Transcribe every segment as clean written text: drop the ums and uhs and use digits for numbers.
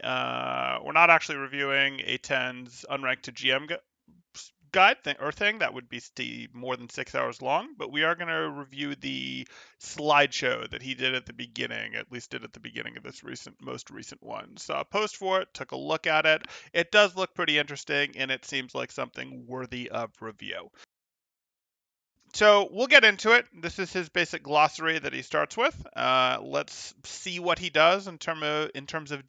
We're not actually reviewing A10's unranked to GM guide thing. That would be more than 6 hours long, but we are going to review the slideshow that he did at the beginning, at least did at the beginning of this most recent one. Saw a post for it, took a look at it. It does look pretty interesting, and it seems like something worthy of review. So we'll get into it. This is his basic glossary that he starts with. Let's see what he does in terms of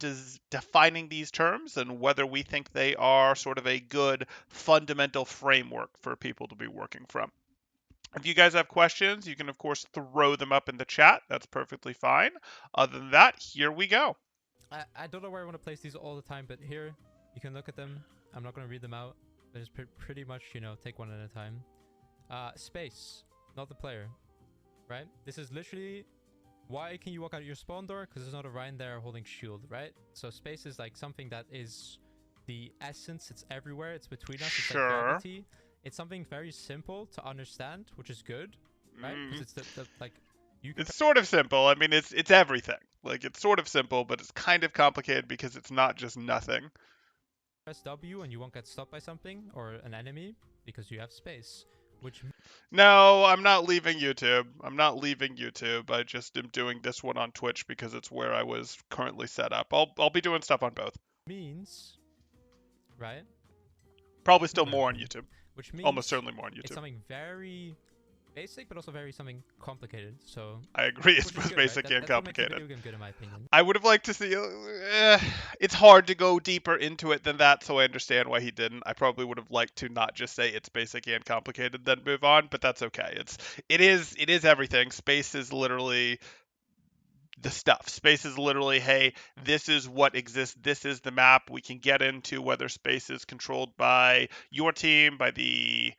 defining these terms and whether we think they are sort of a good fundamental framework for people to be working from. If you guys have questions, you can of course throw them up in the chat. That's perfectly fine. Other than that, here we go. I don't know where I want to place these all the time, but here you can look at them. I'm not going to read them out. But just pretty much, take one at a time. Space, not the player, right? This is literally why can you walk out of your spawn door? Because there's not a Ryan there holding shield, right? So space is like something that is the essence. It's everywhere. It's between us. It's like gravity. It's something very simple to understand, which is good, right? Because it's the like you. It's sort of simple. I mean, it's everything. Like it's sort of simple, but it's kind of complicated because it's not just nothing. Press W and you won't get stopped by something or an enemy because you have space. No, I'm not leaving YouTube. I just am doing this one on Twitch because it's where I was currently set up. I'll be doing stuff on both. Means, right? Probably still more on YouTube. Which means almost certainly more on YouTube. It's something very basic, but also very something complicated. So I agree. It's both basic and complicated. That's what makes a video game good, in my opinion. I would have liked to see. It's hard to go deeper into it than that, so I understand why he didn't. I probably would have liked to not just say it's basic and complicated, then move on. But that's okay. It is everything. Space is literally the stuff. Space is literally, hey, this is what exists. This is the map. We can get into whether space is controlled by your team, by the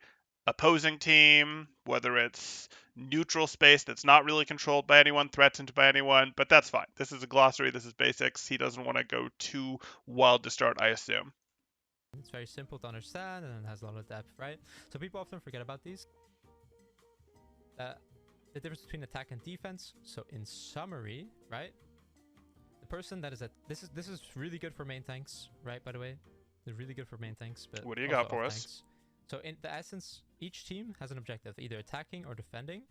opposing team, whether it's neutral space that's not really controlled by anyone, threatened by anyone, but that's fine. This is a glossary, this is basics. He doesn't want to go too wild to start, I assume. It's very simple to understand and it has a lot of depth, right? So people often forget about these. The difference between attack and defense. So in summary, right? The person that is at this is really good for main tanks, right? By the way, they're really good for main tanks. But what do you got for us? So in the essence, each team has an objective, either attacking or defending.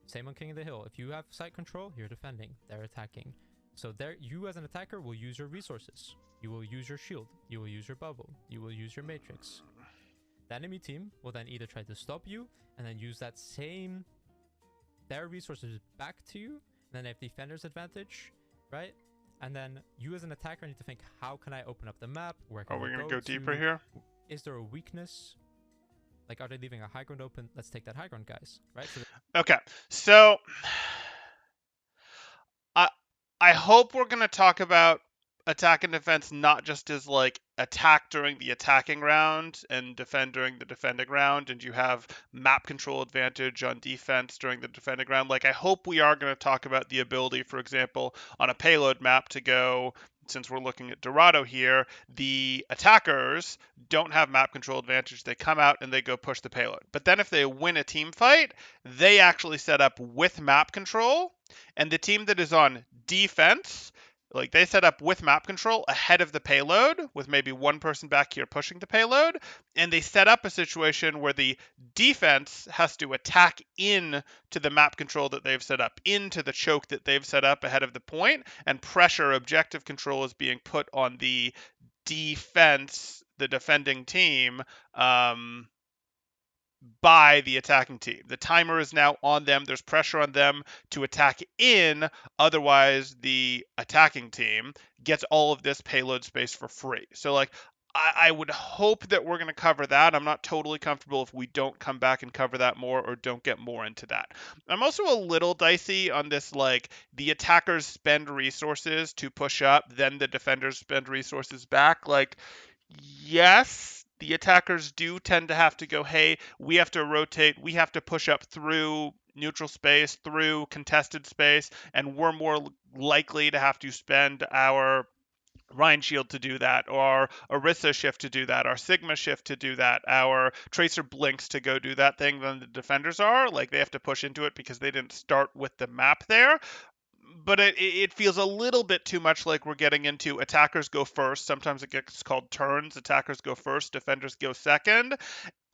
Same on King of the Hill. If you have site control, you're defending. They're attacking. So there, you as an attacker will use your resources. You will use your shield. You will use your bubble. You will use your matrix. The enemy team will then either try to stop you and then use their resources back to you. And then they have defender's advantage, right? And then you as an attacker need to think, how can I open up the map? Where can Are we going to go deeper here? Is there a weakness? Like, are they leaving a high ground open? Let's take that high ground, guys. Right? Okay. So I hope we're going to talk about attack and defense not just as like attack during the attacking round and defend during the defending round, and you have map control advantage on defense during the defending round. Like, I hope we are going to talk about the ability, for example, on a payload map to go, since we're looking at Dorado here, the attackers don't have map control advantage. They come out and they go push the payload. But then if they win a team fight, they actually set up with map control, and the team that is on defense, like, they set up with map control ahead of the payload with maybe one person back here pushing the payload, and they set up a situation where the defense has to attack in to the map control that they've set up, into the choke that they've set up ahead of the point, and pressure objective control is being put on the defense, the defending team, by the attacking team. The timer is now on them. There's pressure on them to attack in. Otherwise, the attacking team gets all of this payload space for free. So, like, I would hope that we're going to cover that. I'm not totally comfortable if we don't come back and cover that more or don't get more into that. I'm also a little dicey on this, like, the attackers spend resources to push up, then the defenders spend resources back. Like, yes, the attackers do tend to have to go, hey, we have to rotate, we have to push up through neutral space, through contested space, and we're more likely to have to spend our Rhine Shield to do that, or Orisa shift to do that, our Sigma shift to do that, our Tracer blinks to go do that thing than the defenders are. Like, they have to push into it because they didn't start with the map there. but it feels a little bit too much like we're getting into attackers go first. Sometimes it gets called turns. Attackers go first, defenders go second.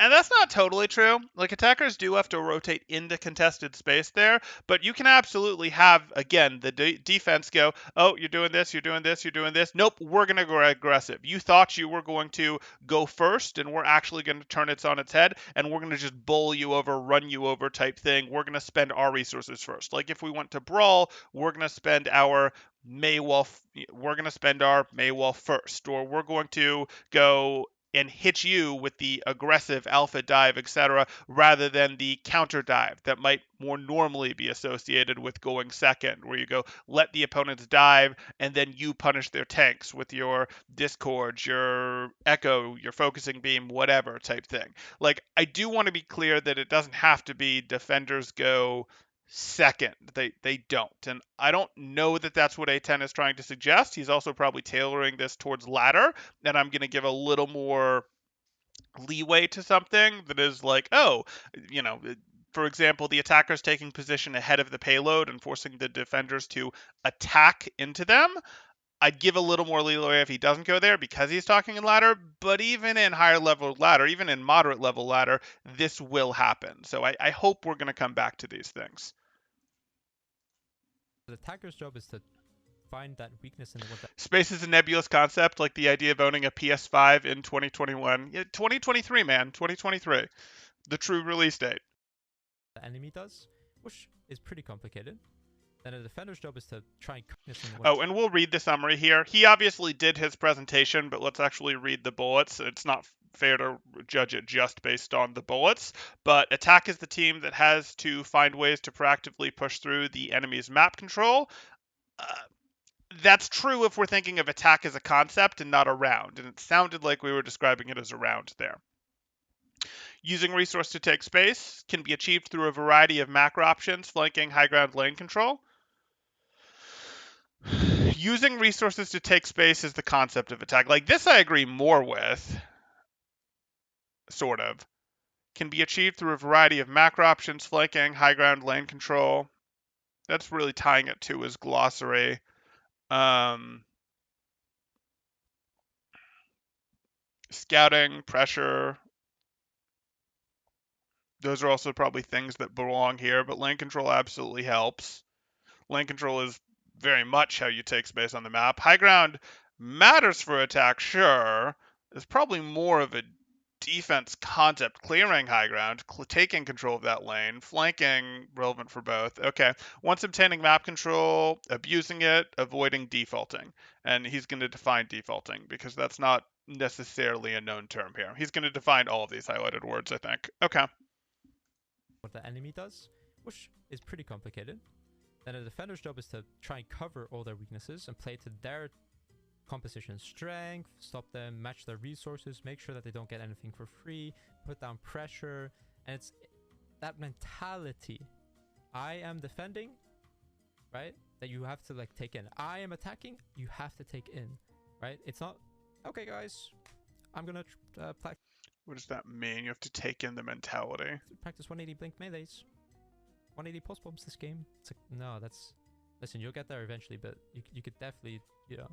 And that's not totally true. Like, attackers do have to rotate into contested space there, but you can absolutely have, again, the defense go, oh, you're doing this, you're doing this, you're doing this. Nope, we're going to go aggressive. You thought you were going to go first, and we're actually going to turn it on its head, and we're going to just bowl you over, run you over type thing. We're going to spend our resources first. Like, if we want to brawl, we're going to spend our we're going to spend our Maywall first, or we're going to go and hit you with the aggressive alpha dive, etc., rather than the counter dive that might more normally be associated with going second, where you go let the opponents dive and then you punish their tanks with your discord, your echo, your focusing beam, whatever type thing. Like, I do want to be clear that it doesn't have to be defenders go second. They don't, and I don't know that that's what A10 is trying to suggest. He's also probably tailoring this towards ladder, and I'm going to give a little more leeway to something that is like, oh, you know, for example, the attackers taking position ahead of the payload and forcing the defenders to attack into them. I'd give a little more leeway if he doesn't go there because he's talking in ladder, but even in higher level ladder, even in moderate level ladder, this will happen. So I hope we're going to come back to these things. The attacker's job is to find that weakness in what Space is a nebulous concept, like the idea of owning a PS5 in 2021. Yeah, 2023, man, 2023, the true release date. the enemy does, which is pretty complicated. Then a defender's job is to try and weakness in Oh, and we'll read the summary here. He obviously did his presentation, but let's actually read the bullets. It's not fair to judge it just based on the bullets. But attack is the team that has to find ways to proactively push through the enemy's map control. That's true if we're thinking of attack as a concept and not a round, and it sounded like we were describing it as a round there. Using resource to take space can be achieved through a variety of macro options, flanking, high ground, lane control. Using resources to take space is the concept of attack. Like, this I agree more with, sort of. Can be achieved through a variety of macro options, flanking, high ground, lane control. That's really tying it to his glossary. Scouting, pressure. Those are also probably things that belong here, but lane control absolutely helps. Lane control is very much how you take space on the map. High ground matters for attack, sure. It's probably more of a defense concept, clearing high ground, taking control of that lane, flanking, relevant for both. Okay, once obtaining map control, abusing it, avoiding defaulting. And he's going to define defaulting because that's not necessarily a known term here. He's going to define all of these highlighted words, I think. Okay. what the enemy does, which is pretty complicated. Then a defender's job is to try and cover all their weaknesses and play to their composition strength, stop them, match their resources, make sure that they don't get anything for free, put down pressure, and it's that mentality. I am defending, right? That you have to like take in. I am attacking, you have to take in, right? It's not, okay guys, I'm gonna What does that mean? You have to take in the mentality. practice 180 blink melees, 180 pulse bombs this game. It's like, no, that's, listen, you'll get there eventually, but you could definitely, you know,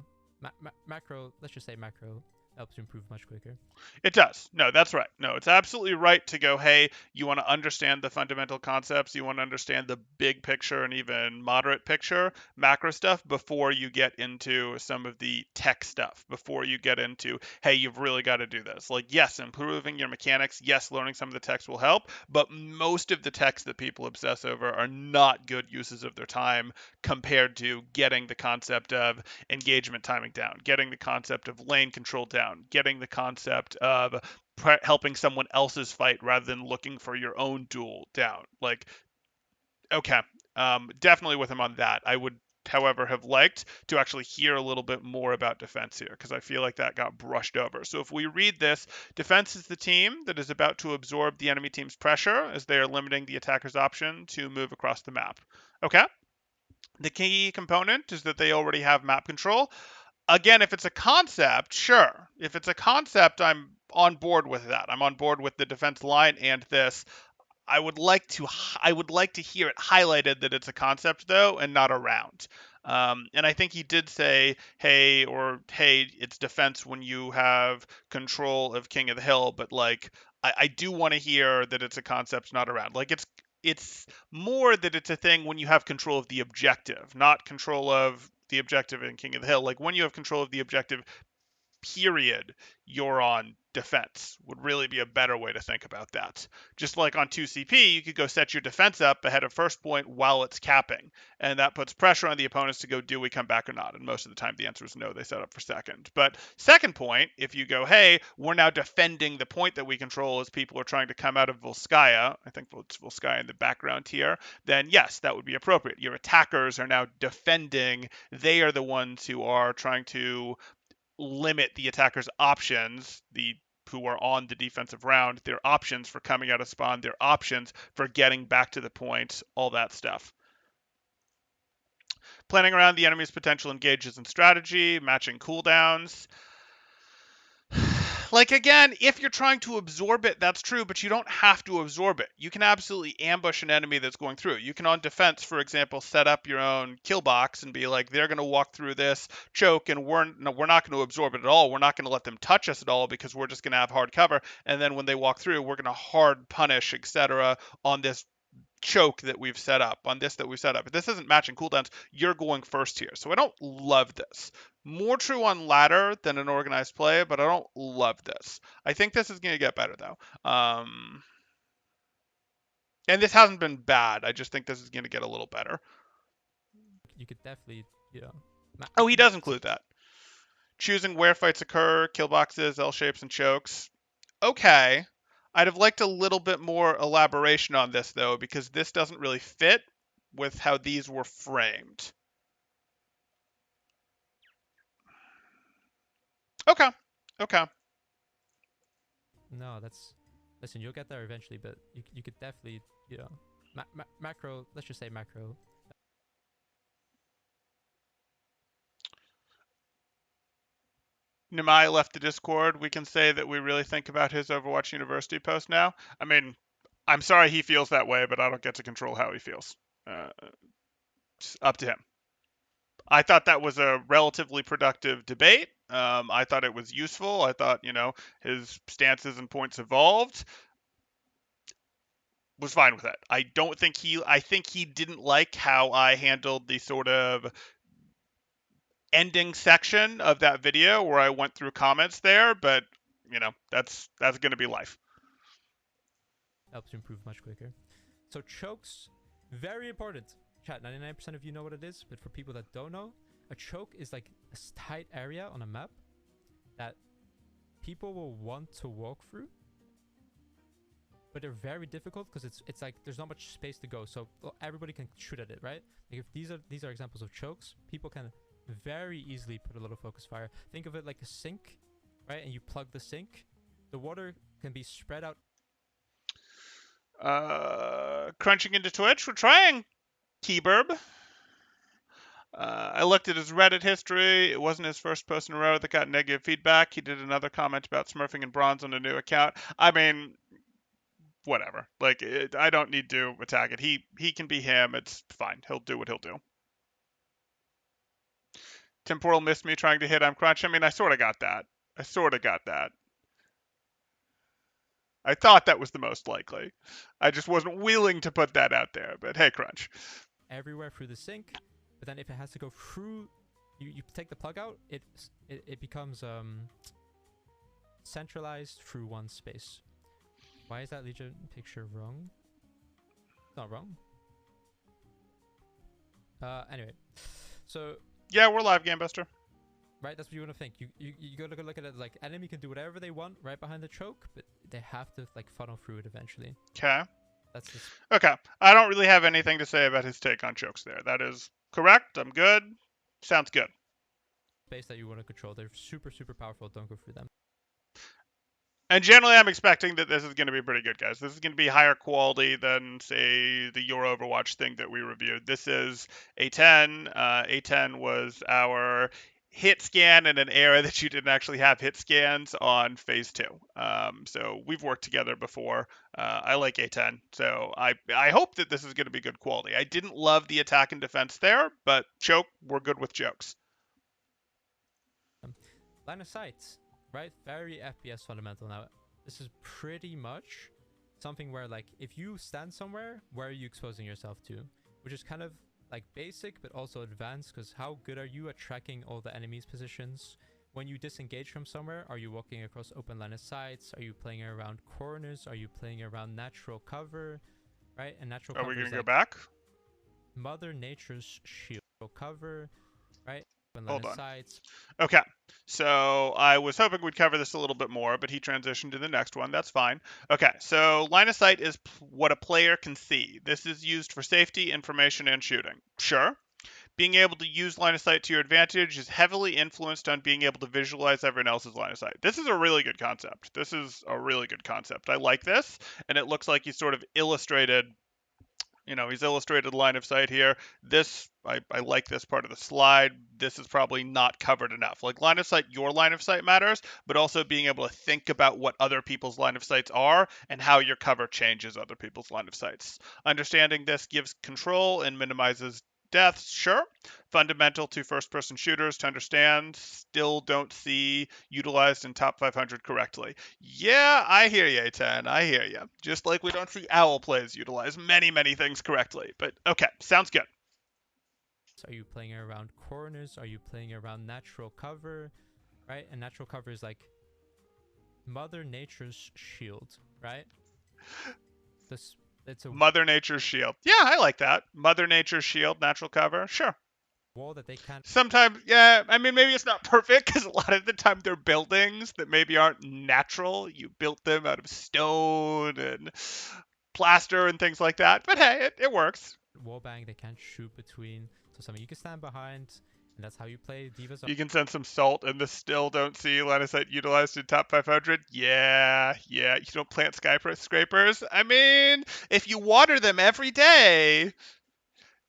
macro, let's just say macro helps you improve much quicker. It does. No, that's right. No, it's absolutely right to go, hey, you want to understand the fundamental concepts, you want to understand the big picture and even moderate picture, macro stuff, before you get into some of the tech stuff, before you get into, hey, you've really got to do this. Like, yes, improving your mechanics, yes, learning some of the techs will help, but most of the techs that people obsess over are not good uses of their time compared to getting the concept of engagement timing down, getting the concept of lane control down, getting the concept of helping someone else's fight rather than looking for your own duel down. Like, okay, definitely with him on that. I would, however, have liked to actually hear a little bit more about defense here because I feel like that got brushed over. So if we read this, defense is the team that is about to absorb the enemy team's pressure as they are limiting the attacker's option to move across the map. Okay. The key component is that they already have map control. Again, if it's a concept, sure. If it's a concept, I'm on board with that. I'm on board with the defense line and this. I would like to hear it highlighted that it's a concept though, and not a round. And I think he did say, hey, it's defense when you have control of King of the Hill, but like, I do want to hear that it's a concept, not a round. Like it's more that it's a thing when you have control of the objective, not control of the objective in King of the Hill. Like when you have control of the objective, period, you're on defense would really be a better way to think about that. Just like on 2CP, you could go set your defense up ahead of first point while it's capping, and that puts pressure on the opponents to go, do we come back or not? And most of the time the answer is no, they set up for second. But second point, if you go, hey, we're now defending the point that we control as people are trying to come out of Volskaya, I think it's Volskaya in the background here, then yes, that would be appropriate. Your attackers are now defending. They are the ones who are trying to limit the attacker's options, the who are on the defensive round, their options for coming out of spawn, their options for getting back to the point, all that stuff. Planning around the enemy's potential engages in strategy, matching cooldowns. Like again, if you're trying to absorb it, that's true, but you don't have to absorb it. You can absolutely ambush an enemy that's going through. You can on defense, for example, set up your own kill box and be like, they're going to walk through this choke, and we're not going to absorb it at all. We're not going to let them touch us at all because we're just going to have hard cover. And then when they walk through, we're going to hard punish, etc. on this choke that we've set up, on this that we've set up. If this isn't matching cooldowns, you're going first here. So I don't love this. More true on ladder than an organized play, but I don't love this. I think this is going to get better though. And this hasn't been bad. I just think this is going to get a little better. You could definitely, you know. Oh, he does include that. Choosing where fights occur, kill boxes, L shapes, and chokes. Okay. I'd have liked a little bit more elaboration on this though, because this doesn't really fit with how these were framed. Okay. Okay. No, that's. Listen, you'll get there eventually, but you could definitely, you know, macro. Let's just say macro. Nimai left the Discord. We can say that we really think about his Overwatch University post now. I mean, I'm sorry he feels that way, but I don't get to control how he feels. It's up to him. I thought that was a relatively productive debate. I thought it was useful. I thought, his stances and points evolved. Was fine with it. I think he didn't like how I handled the sort of ending section of that video where I went through comments there, but that's going to be life. Helps you improve much quicker. So chokes, very important. Chat, 99% of you know what it is, but for people that don't know, a choke is like a tight area on a map that people will want to walk through, but they're very difficult because it's like there's not much space to go, so everybody can shoot at it, right? Like if these are examples of chokes, people can very easily put a little focus fire. Think of it like a sink, right? And you plug the sink, the water can be spread out. Crunching into Twitch, we're trying Keyburb. I looked at his Reddit history. It wasn't his first post in a row that got negative feedback. He did another comment about smurfing in bronze on a new account. I mean, whatever. Like, I don't need to attack it. He can be him. It's fine. He'll do what he'll do. Temporal missed me trying to hit I'm Crunch. I mean, I sort of got that. I thought that was the most likely. I just wasn't willing to put that out there. But hey, Crunch. Everywhere through the sink, but then if it has to go through, you take the plug out, it becomes centralized through one space. Why is that Legion picture wrong? It's not wrong. Anyway, so yeah, we're live, Gamebuster. Right, that's what you want to think. You gotta look at it like enemy can do whatever they want right behind the choke, but they have to like funnel through it eventually. Okay. That's just... Okay. I don't really have anything to say about his take on chokes there. That is correct. I'm good. Sounds good. Space that you want to control. They're super, super powerful. Don't go through them. And generally, I'm expecting that this is going to be pretty good, guys. This is going to be higher quality than, say, the Your Overwatch thing that we reviewed. This is A10. A10 was our hit scan in an era that you didn't actually have hit scans on phase 2. So we've worked together before. I like A10, so I hope that this is going to be good quality. I didn't love the attack and defense there, but choke, we're good with chokes. Line of sight, right? Very FPS fundamental. Now, this is pretty much something where, like, if you stand somewhere, where are you exposing yourself to? Which is kind of like basic, but also advanced, because how good are you at tracking all the enemy's positions? When you disengage from somewhere, are you walking across open line of sights? Are you playing around corners? Are you playing around natural cover? Right? And natural Are cover we going is to go like back? Mother Nature's shield. Cover, right? Open line Hold of on. sights. Okay. So I was hoping we'd cover this a little bit more, but he transitioned to the next one. That's fine. Okay. So line of sight is what a player can see. This is used for safety, information, and shooting. Sure. Being able to use line of sight to your advantage is heavily influenced on being able to visualize everyone else's line of sight. This is a really good concept. This is a really good concept. I like this, and it looks like he's sort of illustrated, he's illustrated line of sight here. I like this part of the slide. This is probably not covered enough. Like line of sight, your line of sight matters, but also being able to think about what other people's line of sights are and how your cover changes other people's line of sights. Understanding this gives control and minimizes deaths, sure. Fundamental to first person shooters to understand, still don't see utilized in top 500 correctly. Yeah, I hear you, A10. I hear you. Just like we don't see owl plays utilize many, many things correctly. But okay, sounds good. Are you playing around corners? Are you playing around natural cover? Right? And natural cover is like Mother Nature's shield, right? This it's a Mother Nature's shield. Yeah, I like that. Mother Nature's shield, natural cover. Sure. wall that they can't. Sometimes, yeah, I mean, maybe it's not perfect because a lot of the time they're buildings that maybe aren't natural. You built them out of stone and plaster and things like that. But hey, it works. Wallbang they can't shoot between. So something you can stand behind, and that's how you play Divas. You can send some salt and the still don't see line of sight utilized in top 500. Yeah. You don't plant skyscrapers. I mean, if you water them every day,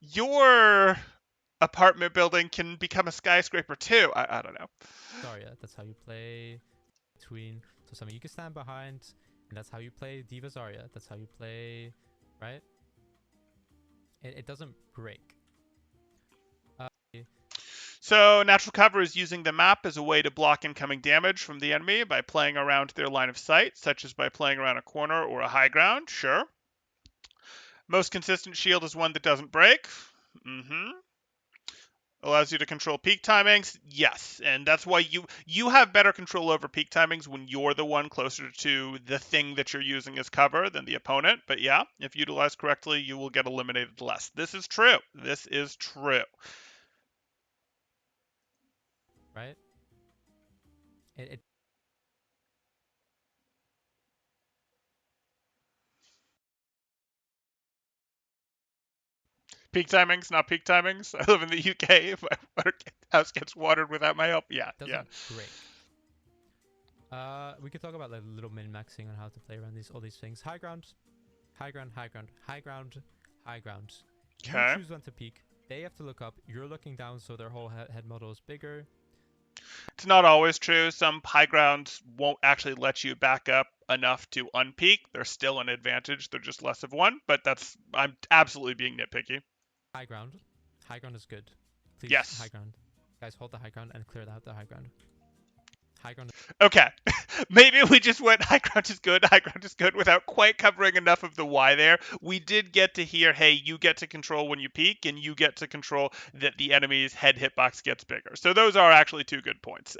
your apartment building can become a skyscraper too. I don't know. Zarya, that's how you play between. So something you can stand behind, and that's how you play Diva Zarya. That's how you play, right? It doesn't break. So natural cover is using the map as a way to block incoming damage from the enemy by playing around their line of sight, such as by playing around a corner or a high ground. Sure. Most consistent shield is one that doesn't break. Mm-hmm. Allows you to control peak timings. Yes, and that's why you have better control over peak timings when you're the one closer to the thing that you're using as cover than the opponent. But yeah, if utilized correctly, you will get eliminated less. This is true. This is true. Right? It Peak timings, not peak timings. I live in the UK. If my house gets watered without my help, yeah. doesn't break. We could talk about like little min maxing on how to play around all these things. High ground, high ground, high ground, high ground, high ground. Okay. You choose when to peek. They have to look up. You're looking down, so their whole head model is bigger. It's not always true. Some high grounds won't actually let you back up enough to unpeak. They're still an advantage. They're just less of one. But I'm absolutely being nitpicky. High ground. High ground is good. Please, Yes. high ground. Guys, hold the high ground and clear out the high ground. High ground. Okay. Maybe we just went high ground is good without quite covering enough of the why there. We did get to hear, hey, you get to control when you peek, and you get to control that the enemy's head hitbox gets bigger. So those are actually two good points.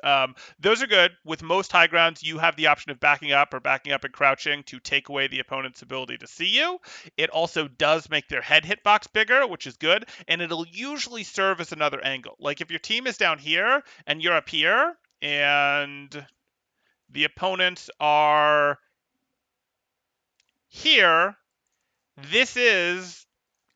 Those are good. With most high grounds, you have the option of backing up and crouching to take away the opponent's ability to see you. It also does make their head hitbox bigger, which is good, and it'll usually serve as another angle. Like if your team is down here and you're up here, and the opponents are here, this is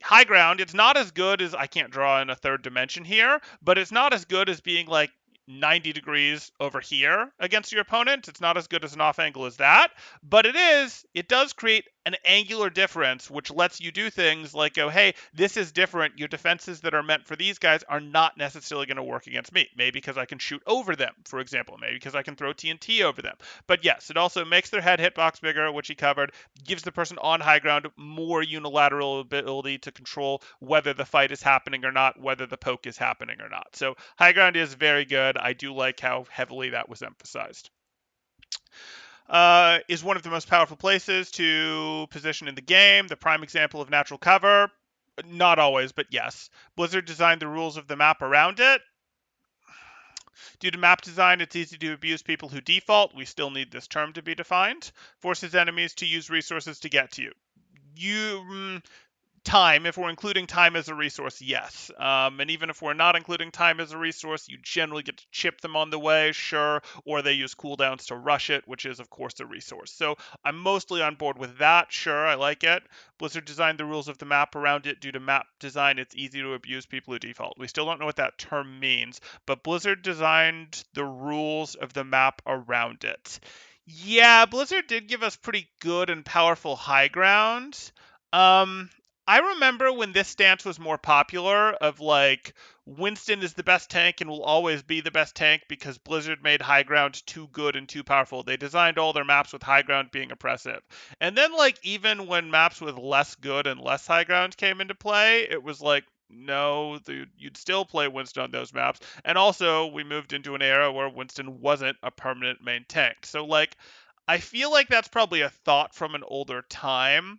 high ground. It's not as good as, I can't draw in a third dimension here, but it's not as good as being like 90 degrees over here against your opponent. It's not as good as an off angle as that, but it does create an angular difference, which lets you do things like go, hey, this is different. Your defenses that are meant for these guys are not necessarily going to work against me. Maybe because I can shoot over them, for example. Maybe because I can throw TNT over them. But yes, it also makes their head hitbox bigger, which he covered, gives the person on high ground more unilateral ability to control whether the fight is happening or not, whether the poke is happening or not. So high ground is very good. I do like how heavily that was emphasized. Is one of the most powerful places to position in the game. The prime example of natural cover. Not always, but yes. Blizzard designed the rules of the map around it. Due to map design, it's easy to abuse people who default. We still need this term to be defined. Forces enemies to use resources to get to you. Time, if we're including time as a resource, yes. And even if we're not including time as a resource, you generally get to chip them on the way, sure, or they use cooldowns to rush it, which is, of course, a resource. So I'm mostly on board with that, sure, I like it. Blizzard designed the rules of the map around it. Due to map design, it's easy to abuse people who default. We still don't know what that term means, but Blizzard designed the rules of the map around it. Yeah, Blizzard did give us pretty good and powerful high ground. Um, I remember when this stance was more popular of like Winston is the best tank and will always be the best tank because Blizzard made high ground too good and too powerful. They designed all their maps with high ground being oppressive. And then like even when maps with less good and less high ground came into play, it was like no, you'd still play Winston on those maps. And also we moved into an era where Winston wasn't a permanent main tank. So like I feel like that's probably a thought from an older time.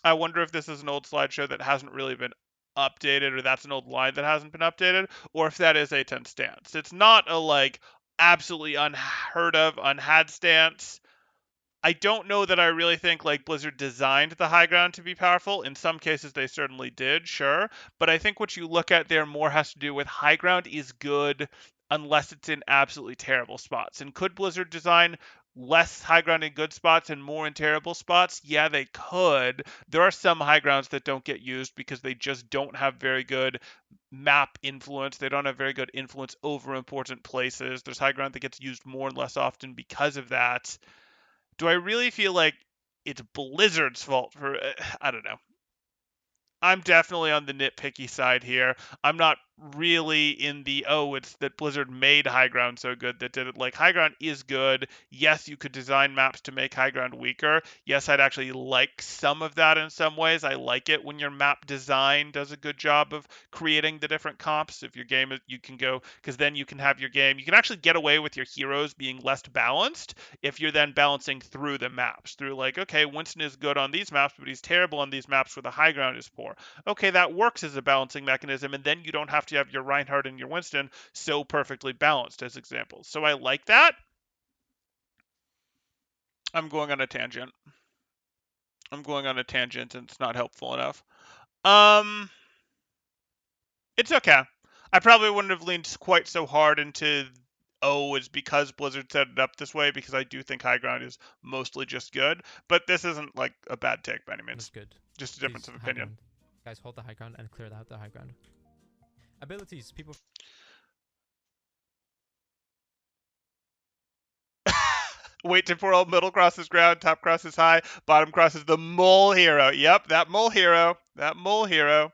I wonder if this is an old slideshow that hasn't really been updated, or that's an old line that hasn't been updated, or if that is A10's stance. It's not a like absolutely unheard of, unhad stance. I don't know that I really think like Blizzard designed the high ground to be powerful. In some cases, they certainly did, sure. But I think what you look at there more has to do with high ground is good unless it's in absolutely terrible spots. And could Blizzard design less high ground in good spots and more in terrible spots? Yeah, they could. There are some high grounds that don't get used because they just don't have very good map influence. They don't have very good influence over important places. There's high ground that gets used more and less often because of that. Do I really feel like it's Blizzard's fault for I don't know. I'm definitely on the nitpicky side here. I'm not really in the it's that Blizzard made high ground so good that did it. Like high ground is good. Yes, you could design maps to make high ground weaker. Yes, I'd actually like some of that in some ways. I like it when your map design does a good job of creating the different comps. If your game you can go because then you can have your game. You can actually get away with your heroes being less balanced if you're then balancing through the maps. Through like, okay, Winston is good on these maps, but he's terrible on these maps where the high ground is poor. Okay, that works as a balancing mechanism, and then you don't have to have your Reinhardt and your Winston so perfectly balanced as examples. So I like that. I'm going on a tangent. I'm going on a tangent, and it's not helpful enough. Um, it's okay. I probably wouldn't have leaned quite so hard into it's because Blizzard set it up this way because I do think high ground is mostly just good, but this isn't like a bad take by any That's means. good. Just a difference Please, of high opinion. ground. Guys, hold the high ground and clear out the high ground. Abilities. People. Wait temporal, middle crosses ground, top crosses high, bottom crosses the mole hero. Yep, that mole hero. That mole hero.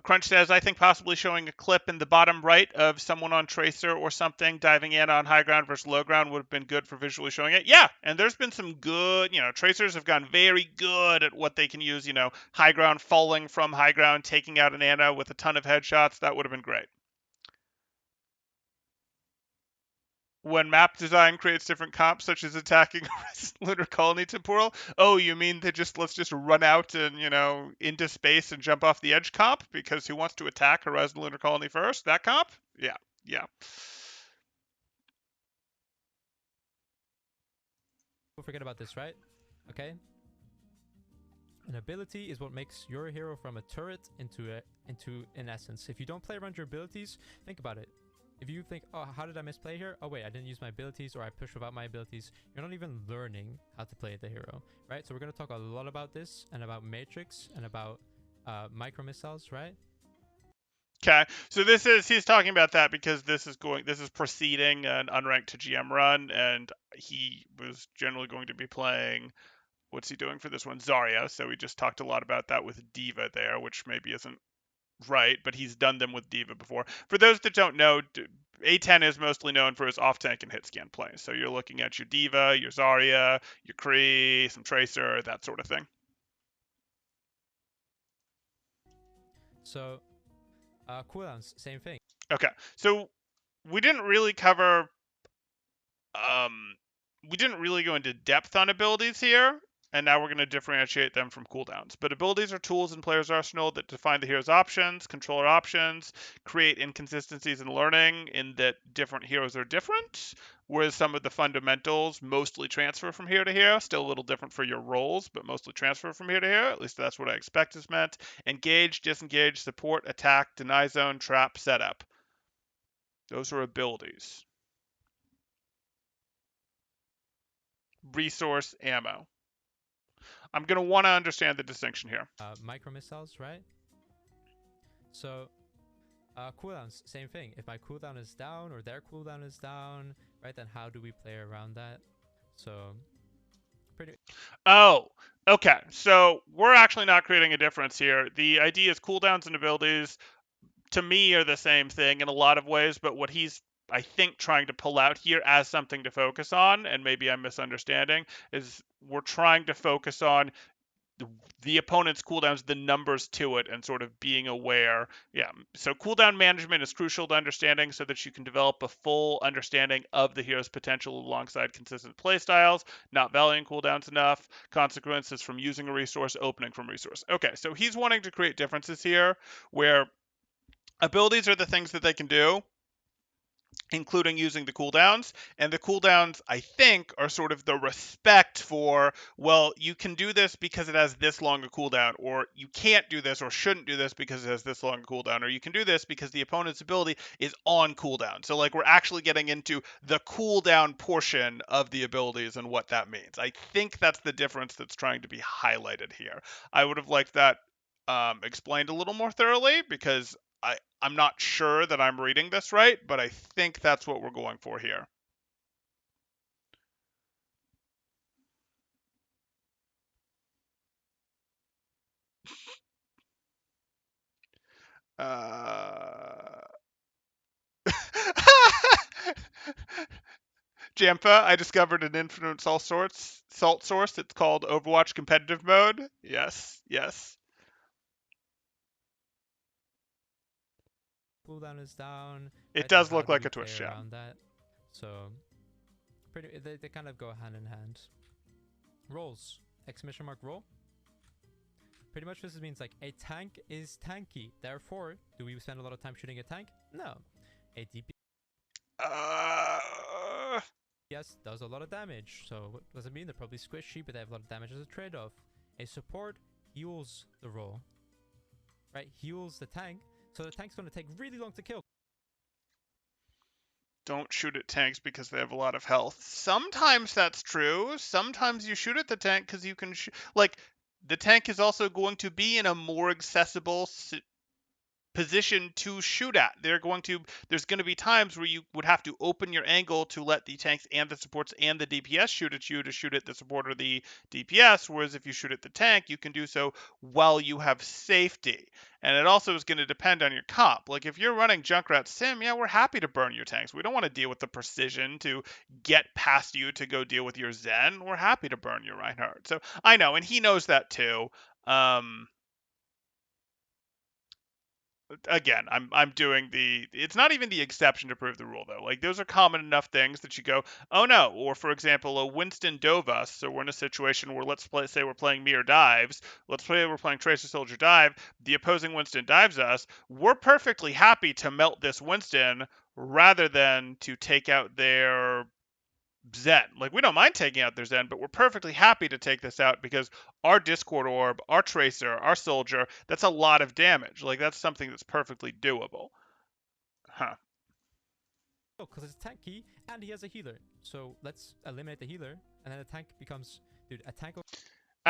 Crunch says, I think possibly showing a clip in the bottom right of someone on Tracer or something diving in on high ground versus low ground would have been good for visually showing it. Yeah, and there's been some good, Tracers have gotten very good at what they can use, high ground falling from high ground, taking out an Ana with a ton of headshots. That would have been great. When map design creates different comps, such as attacking lunar colony temporal. Oh, you mean let's just run out and into space and jump off the edge comp because who wants to attack Horizon Lunar Colony first? That comp? Yeah, yeah. Don't forget about this, right? Okay. An ability is what makes your hero from a turret into an essence. If you don't play around your abilities, think about it. If you think, oh, how did I misplay here? Oh wait, I didn't use my abilities, or I pushed without my abilities. You're not even learning how to play the hero, right? So we're gonna talk a lot about this and about Matrix and about micro missiles, right? Okay, so he's talking about that because this is preceding an unranked to GM run, and he was generally going to be playing. What's he doing for this one? Zarya. So we just talked a lot about that with Diva there, which maybe isn't right, but he's done them with Diva before. For those that don't know, A10 is mostly known for his off tank and hit scan plays. So you're looking at your Diva, your Zarya, your Kree, some Tracer, that sort of thing. So cooldowns, same thing. Okay, so we didn't really cover um, we didn't really go into depth on abilities here, and now we're going to differentiate them from cooldowns. But abilities are tools in player's arsenal that define the hero's options, controller options, create inconsistencies in learning in that different heroes are different, whereas some of the fundamentals mostly transfer from hero to hero, still a little different for your roles, but mostly transfer from hero to hero, at least that's what I expect is meant. Engage, disengage, support, attack, deny zone, trap, setup. Those are abilities. Resource, ammo. I'm going to want to understand the distinction here. Micro missiles, right? So cooldowns, same thing. If my cooldown is down or their cooldown is down, right, then how do we play around that? So pretty. Oh, okay. So we're actually not creating a difference here. The idea is cooldowns and abilities, to me, are the same thing in a lot of ways, but what he's I think trying to pull out here as something to focus on, and maybe I'm misunderstanding, is we're trying to focus on the opponent's cooldowns, the numbers to it, and sort of being aware. Yeah. So cooldown management is crucial to understanding so that you can develop a full understanding of the hero's potential alongside consistent playstyles, not valuing cooldowns enough, consequences from using a resource, opening from resource. Okay, so he's wanting to create differences here where abilities are the things that they can do, including using the cooldowns. And the cooldowns, I think, are sort of the respect for, well, you can do this because it has this long a cooldown, or you can't do this or shouldn't do this because it has this long a cooldown, or you can do this because the opponent's ability is on cooldown. So, like, we're actually getting into the cooldown portion of the abilities and what that means. I think that's the difference that's trying to be highlighted here. I would have liked that explained a little more thoroughly because I'm not sure that I'm reading this right, but I think that's what we're going for here. Uh... Jampa, I discovered an infinite salt source. It's called Overwatch competitive mode. Yes, yes. Cooldown is down, It right? Then does how look do like we a play Twitch chat. around that? So pretty, they kind of go hand in hand. Roles, exclamation mark roll. Pretty much this means like a tank is tanky. Therefore, do we spend a lot of time shooting a tank? No. A Uh, DPS does a lot of damage. So what does it mean? They're probably squishy, but they have a lot of damage as a trade-off. A support heals the role, right? Heals the tank. So the tank's going to take really long to kill. don't shoot at tanks because they have a lot of health. Sometimes that's true. Sometimes you shoot at the tank because you can like the tank is also going to be in a more accessible position to shoot at. There's going to be times where you would have to open your angle to let the tanks and the supports and the DPS shoot at you to shoot at the support or the DPS, whereas if you shoot at the tank, you can do so while you have safety. And it also is going to depend on your comp. Like if you're running Junkrat Sim, yeah, we're happy to burn your tanks. We don't want to deal with the precision to get past you to go deal with your Zen. We're happy to burn your Reinhardt. So I know, and he knows that too. Um, Again, I'm doing it's not even the exception to prove the rule though. Like those are common enough things that you go, oh no. Or for example, a Winston Dovas. So we're in a situation where say we're playing Mir dives. Let's say we're playing Tracer Soldier dive. The opposing Winston dives us. We're perfectly happy to melt this Winston rather than to take out their Zen. Like we don't mind taking out their Zen, but we're perfectly happy to take this out because our Discord orb, our Tracer, our Soldier, that's a lot of damage. Like that's something that's perfectly doable. Huh. Because it's tanky and he has a healer. So let's eliminate the healer, and then the tank becomes, dude, a tank.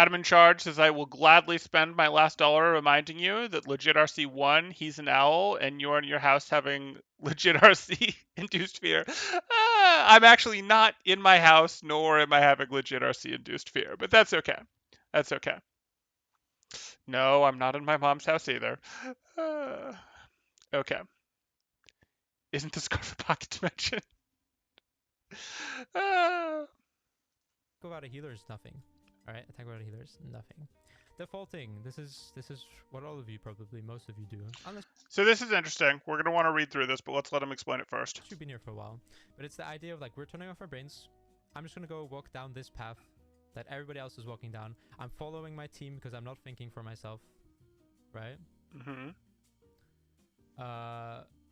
Adam in Charge says, I will gladly spend my last dollar reminding you that legit RC won. He's an owl, and you're in your house having legit RC induced fear. I'm actually not in my house, nor am I having legit RC induced fear, but that's okay. That's okay. No, I'm not in my mom's house either. Uh, okay. Isn't the Scarf a pocket dimension? uh, Without a healer is nothing. All right, attack without a healer is nothing. Defaulting. This is what all of you probably most of you do, unless so this is interesting. We're gonna want to read through this, but let's let him explain it first. you've been here for a while. But it's the idea of like we're turning off our brains. I'm just gonna go walk down this path that everybody else is walking down. I'm following my team because I'm not thinking for myself, right? Mm-hmm.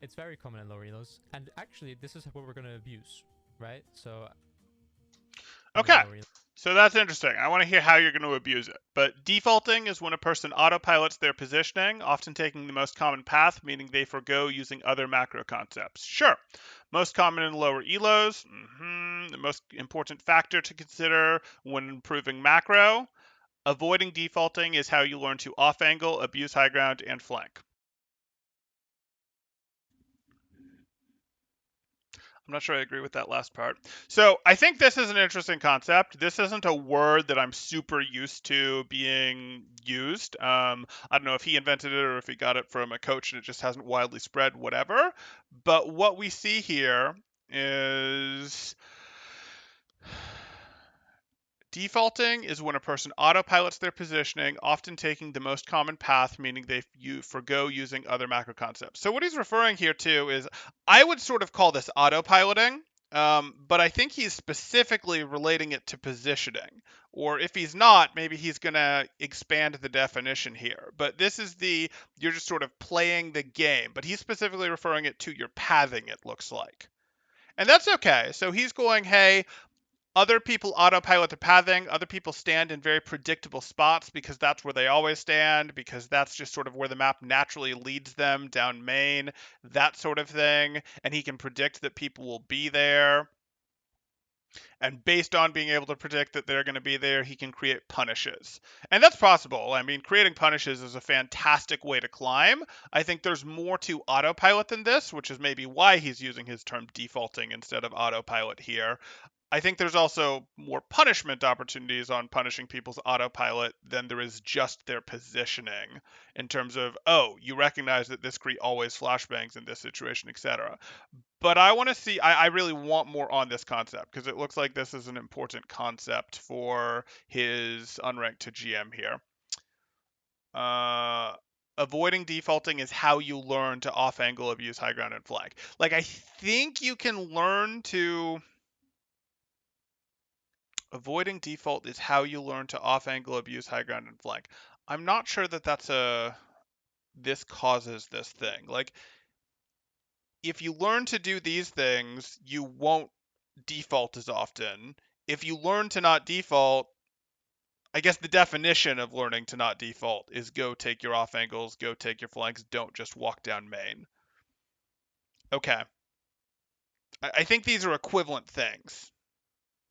It's very common in lower elos, and actually this is what we're gonna abuse, right? So Okay. So that's interesting. I want to hear how you're going to abuse it. But defaulting is when a person autopilots their positioning, often taking the most common path, meaning they forego using other macro concepts. Sure. Most common in lower elos. The most important factor to consider when improving macro. Avoiding defaulting is how you learn to off angle, abuse high ground, and flank. I'm not sure I agree with that last part. So I think this is an interesting concept. This isn't a word that I'm super used to being used. I don't know if he invented it or if he got it from a coach and it just hasn't widely spread, whatever. But what we see here is defaulting is when a person autopilots their positioning, often taking the most common path, meaning they forego using other macro concepts. So what he's referring here to is, I would sort of call this autopiloting, but I think he's specifically relating it to positioning. Or if he's not, maybe he's going to expand the definition here. But this is you're just sort of playing the game. But he's specifically referring it to your pathing, it looks like. And that's okay. So he's going, hey, other people autopilot the pathing. Other people stand in very predictable spots because that's where they always stand, because that's just sort of where the map naturally leads them down main, that sort of thing. And he can predict that people will be there. And based on being able to predict that they're going to be there, he can create punishes. And that's possible. I mean, creating punishes is a fantastic way to climb. I think there's more to autopilot than this, which is maybe why he's using his term defaulting instead of autopilot here. I think there's also more punishment opportunities on punishing people's autopilot than there is just their positioning in terms of, oh, you recognize that this Cree always flashbangs in this situation, etc. But I want to see, I really want more on this concept because it looks like this is an important concept for his unranked to GM here. Avoiding defaulting is how you learn to off angle, abuse high ground, and flank. Like, I think you can learn to. Avoiding default is how you learn to off angle, abuse high ground, and flank. I'm not sure that that's this causes this thing. Like, if you learn to do these things, you won't default as often. If you learn to not default, I guess the definition of learning to not default is go take your off angles, go take your flanks, don't just walk down main. Okay. I think these are equivalent things.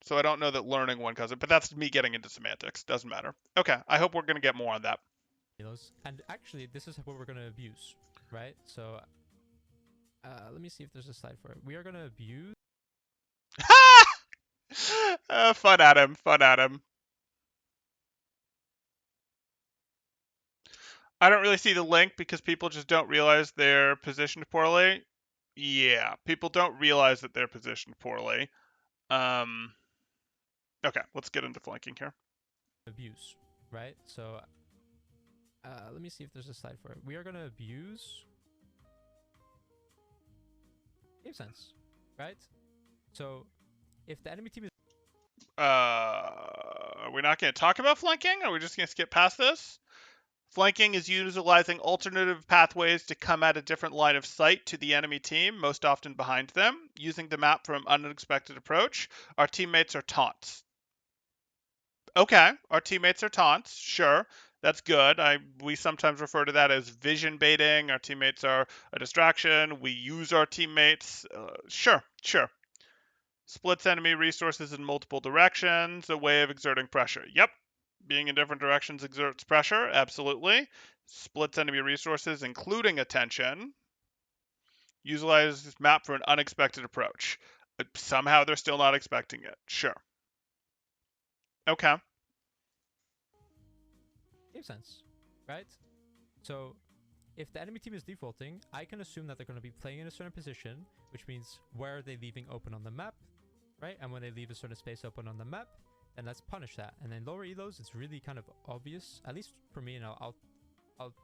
So I don't know that learning one causes it, but that's me getting into semantics. Doesn't matter. Okay, I hope we're going to get more on that. And actually, this is what we're going to abuse, right? So let me see if there's a slide for it. We are going to abuse. Fun at him. Fun at him. I don't really see the link because people just don't realize they're positioned poorly. Yeah, people don't realize that they're positioned poorly. Okay, let's get into flanking here. Abuse, right? So let me see if there's a slide for it. We are going to abuse A10's, right? So if the enemy team is Are we not going to talk about flanking? Are we just going to skip past this? Flanking is utilizing alternative pathways to come at a different line of sight to the enemy team, most often behind them, using the map from unexpected approach. Our teammates are taunts. Okay, our teammates are taunts, sure. That's good. We sometimes refer to that as vision baiting. Our teammates are a distraction. We use our teammates. Sure. Splits enemy resources in multiple directions, a way of exerting pressure. Yep, Being in different directions exerts pressure, absolutely. Splits enemy resources, including attention. Utilizes map for an unexpected approach. Somehow they're still not expecting it. Sure. Okay. Makes sense, right? So if the enemy team is defaulting, I can assume that they're going to be playing in a certain position, which means where are they leaving open on the map, right? And when they leave a certain space open on the map, then let's punish that. And then lower elos, it's really kind of obvious, at least for me. And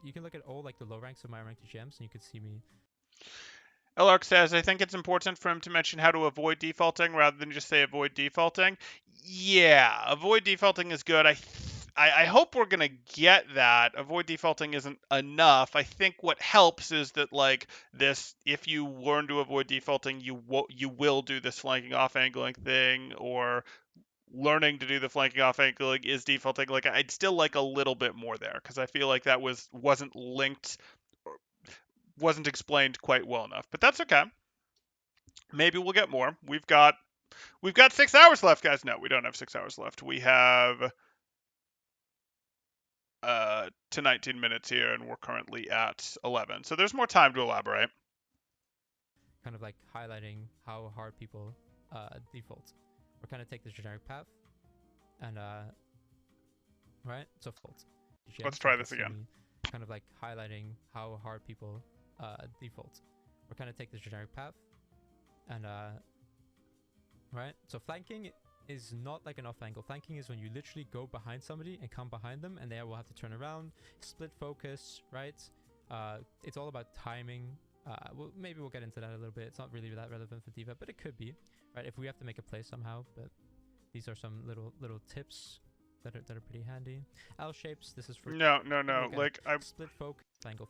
you can look at all like the low ranks of my ranked GMs, and you can see me. Elark says, I think it's important for him to mention how to avoid defaulting rather than just say avoid defaulting. Yeah, avoid defaulting is good. I hope we're gonna get that. Avoid defaulting isn't enough. I think what helps is that like this, if you learn to avoid defaulting, you will do this flanking off angling thing, or learning to do the flanking off angling is defaulting. Like I'd still like a little bit more there because I feel like that wasn't linked, wasn't explained quite well enough. But that's okay. Maybe we'll get more. We've got 6 hours left, guys. No, we don't have 6 hours left. We have to 19 minutes here, and we're currently at 11. So there's more time to elaborate. Kind of like highlighting how hard people default. We're kind of take the generic path, and right. So fault. Let's try this again. Kind of like highlighting how hard people default. We're kind of take the generic path, and right. So flanking is not like an off angle. Flanking is when you literally go behind somebody and come behind them, and they will have to turn around, split focus, right? It's all about timing. Maybe we'll get into that a little bit. It's not really that relevant for Diva, but it could be, right? If we have to make a play somehow. But these are some little tips that are pretty handy. L shapes. This is for no. Like I split focus angle.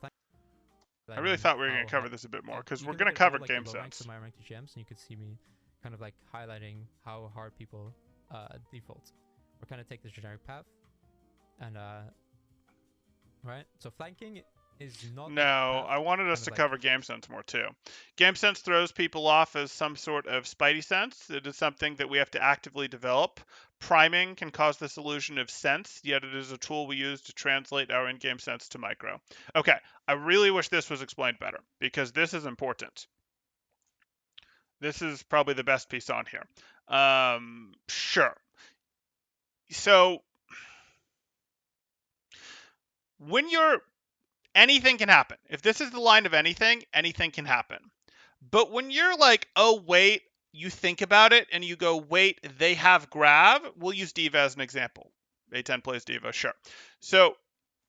I really thought we were gonna cover this a bit more because we're gonna cover game sense. My ranked gems, and you could see me kind of like highlighting how hard people default. We're kind of take the generic path, and right. So flanking is not. No, I wanted us to cover game sense more too. Game sense throws people off as some sort of spidey sense. It is something that we have to actively develop. Priming can cause this illusion of sense, yet it is a tool we use to translate our in-game sense to micro. Okay, I really wish this was explained better because this is important. This is probably the best piece on here. Sure. So when you're anything can happen. If this is the line of anything, anything can happen. But when you're like, oh, wait, you think about it and you go, wait, they have grav. We'll use Diva as an example. A10 plays Diva, sure. So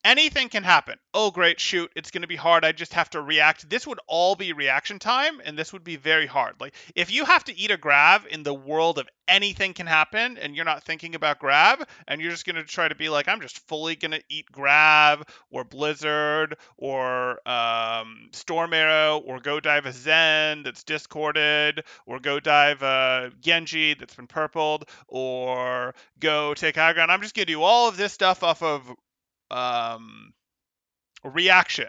anything can happen. Oh, great, shoot, it's going to be hard. I just have to react. This would all be reaction time, and this would be very hard. Like, if you have to eat a grav in the world of anything can happen, and you're not thinking about grav, and you're just going to try to be like, I'm just fully going to eat grav, or blizzard, or storm arrow, or go dive a Zen that's discorded, or go dive a Genji that's been purpled, or go take high ground. I'm just going to do all of this stuff off of reaction.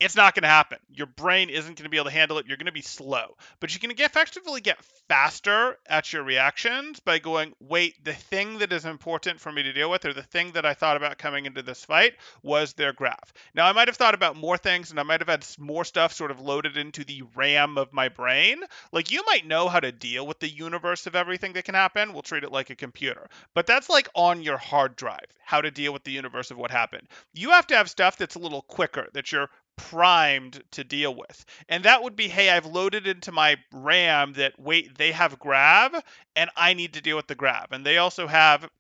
It's not going to happen. Your brain isn't going to be able to handle it. You're going to be slow. But you can effectively get faster at your reactions by going, wait, the thing that is important for me to deal with, or the thing that I thought about coming into this fight, was their graph. Now, I might have thought about more things, and I might have had more stuff sort of loaded into the RAM of my brain. Like, you might know how to deal with the universe of everything that can happen. We'll treat it like a computer. But that's like on your hard drive, how to deal with the universe of what happened. You have to have stuff that's a little quicker, that you're primed to deal with. And that would be, hey, I've loaded into my RAM that, wait, they have grab, and I need to deal with the grab. And they also have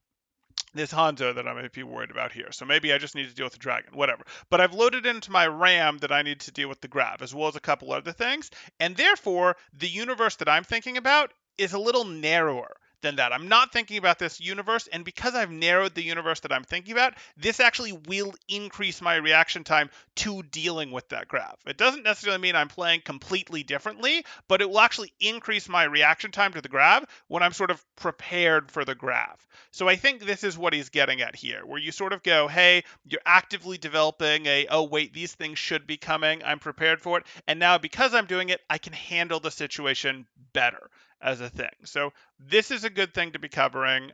this Hanzo that I might be worried about here. So maybe I just need to deal with the dragon, whatever. But I've loaded into my RAM that I need to deal with the grab, as well as a couple other things. And therefore, the universe that I'm thinking about is a little narrower than that. I'm not thinking about this universe, and because I've narrowed the universe that I'm thinking about, this actually will increase my reaction time to dealing with that graph. It doesn't necessarily mean I'm playing completely differently, but it will actually increase my reaction time to the grab when I'm sort of prepared for the grab. So I think this is what he's getting at here, where you sort of go, hey, you're actively developing oh, wait, these things should be coming. I'm prepared for it. And now because I'm doing it, I can handle the situation better as a thing. So this is a good thing to be covering.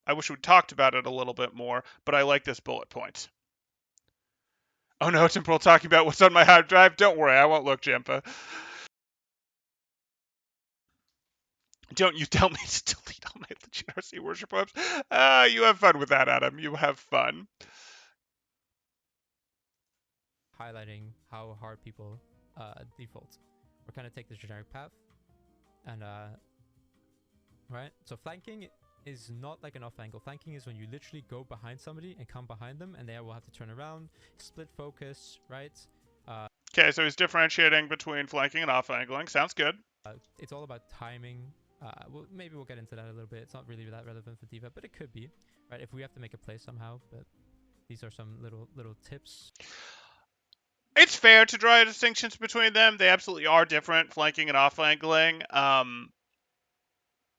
I wish we'd talked about it a little bit more, but I like this bullet point. Oh no, Temporal talking about what's on my hard drive. Don't worry, I won't look, Jampa. Don't you tell me to delete all my legit RC worship webs. You have fun with that, Adam. You have fun. highlighting how hard people default. We're kind of take the generic path, and right. So flanking is not like an off angle. Flanking is when you literally go behind somebody and come behind them, and they will have to turn around, split focus, right? Okay, so he's differentiating between flanking and off angling. Sounds good. It's all about timing. Maybe we'll get into that a little bit. It's not really that relevant for Diva, but it could be, right? If we have to make a play somehow. But these are some little tips. It's fair to draw distinctions between them. They absolutely are different, flanking and off angling.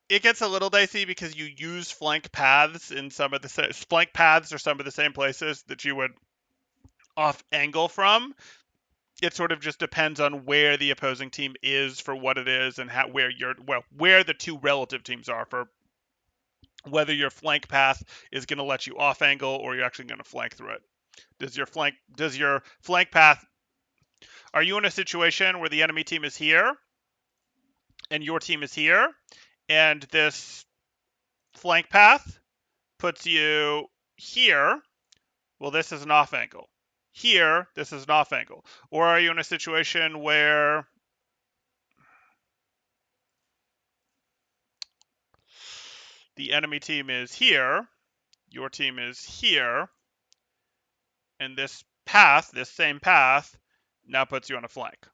It gets a little dicey because you use flank paths in some of the flank paths are some of the same places that you would off angle from. It sort of just depends on where the opposing team is for what it is and where the two relative teams are for whether your flank path is going to let you off angle or you're actually going to flank through it. Does your flank path, are you in a situation where the enemy team is here and your team is here and this flank path puts you here? Well, this is an off angle. Here, this is an off angle. Or are you in a situation where the enemy team is here, your team is here, and this same path, now puts you on a flank?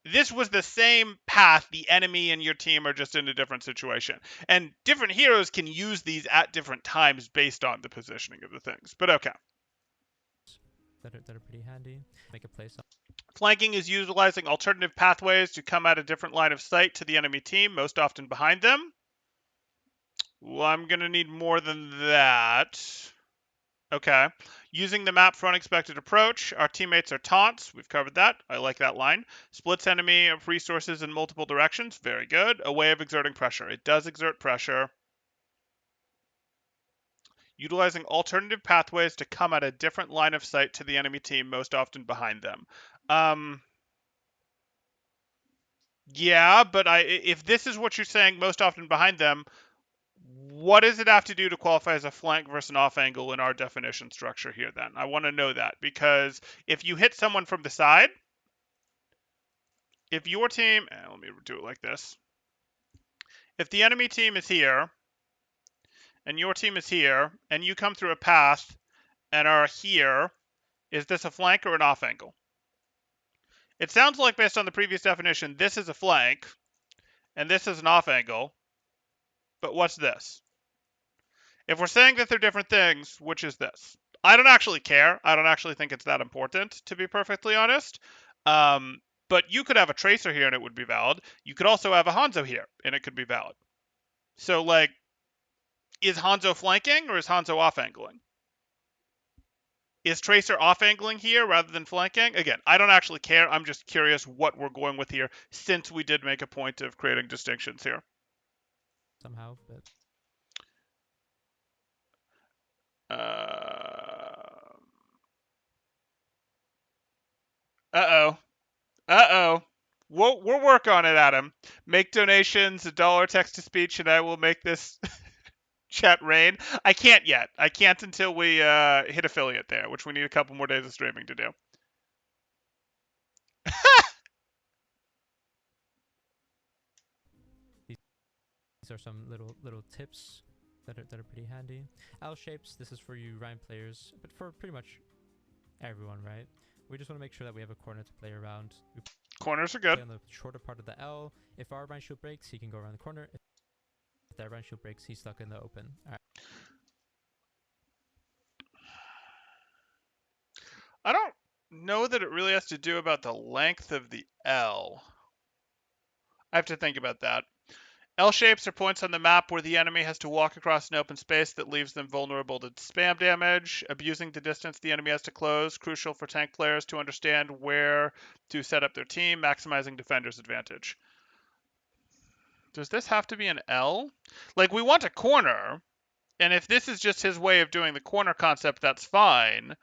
This was the same path. The enemy and your team are just in a different situation. And different heroes can use these at different times based on the positioning of the things. But okay. That are pretty handy. Make a play. Flanking is utilizing alternative pathways to come at a different line of sight to the enemy team, most often behind them. Well, I'm going to need more than that. Okay. Using the map for unexpected approach. Our teammates are taunts. We've covered that. I like that line. Splits enemy resources in multiple directions. Very good. A way of exerting pressure. It does exert pressure. Utilizing alternative pathways to come at a different line of sight to the enemy team, most often behind them. Yeah, but if this is what you're saying, most often behind them, what does it have to do to qualify as a flank versus an off angle in our definition structure here then? I want to know that, because if you hit someone from the side, if your team, let me do it like this. If the enemy team is here and your team is here and you come through a path and are here, is this a flank or an off angle? It sounds like, based on the previous definition, this is a flank and this is an off angle, but what's this? If we're saying that they're different things, which is this? I don't actually care. I don't actually think it's that important, to be perfectly honest. But you could have a Tracer here and it would be valid. You could also have a Hanzo here and it could be valid. So, like, is Hanzo flanking or is Hanzo off-angling? Is Tracer off-angling here rather than flanking? Again, I don't actually care. I'm just curious what we're going with here, since we did make a point of creating distinctions here. Somehow, but... Uh-oh. Uh-oh. We'll work on it, Adam. Make donations, $1 text-to-speech, and I will make this chat rain. I can't yet. I can't until we hit affiliate there, which we need a couple more days of streaming to do. These are some little tips that are pretty handy. L shapes. This is for you Rhyme players, but for pretty much everyone, right? We just want to make sure that we have a corner to play around. Corners are good. On the shorter part of the L. If our Rhyme shield breaks, he can go around the corner. If their Rhyme shield breaks, he's stuck in the open. All right. I don't know that it really has to do about the length of the L. I have to think about that. L shapes are points on the map where the enemy has to walk across an open space that leaves them vulnerable to spam damage. Abusing the distance the enemy has to close, crucial for tank players to understand where to set up their team, maximizing defender's advantage. Does this have to be an L? Like, we want a corner, And if this is just his way of doing the corner concept, that's fine.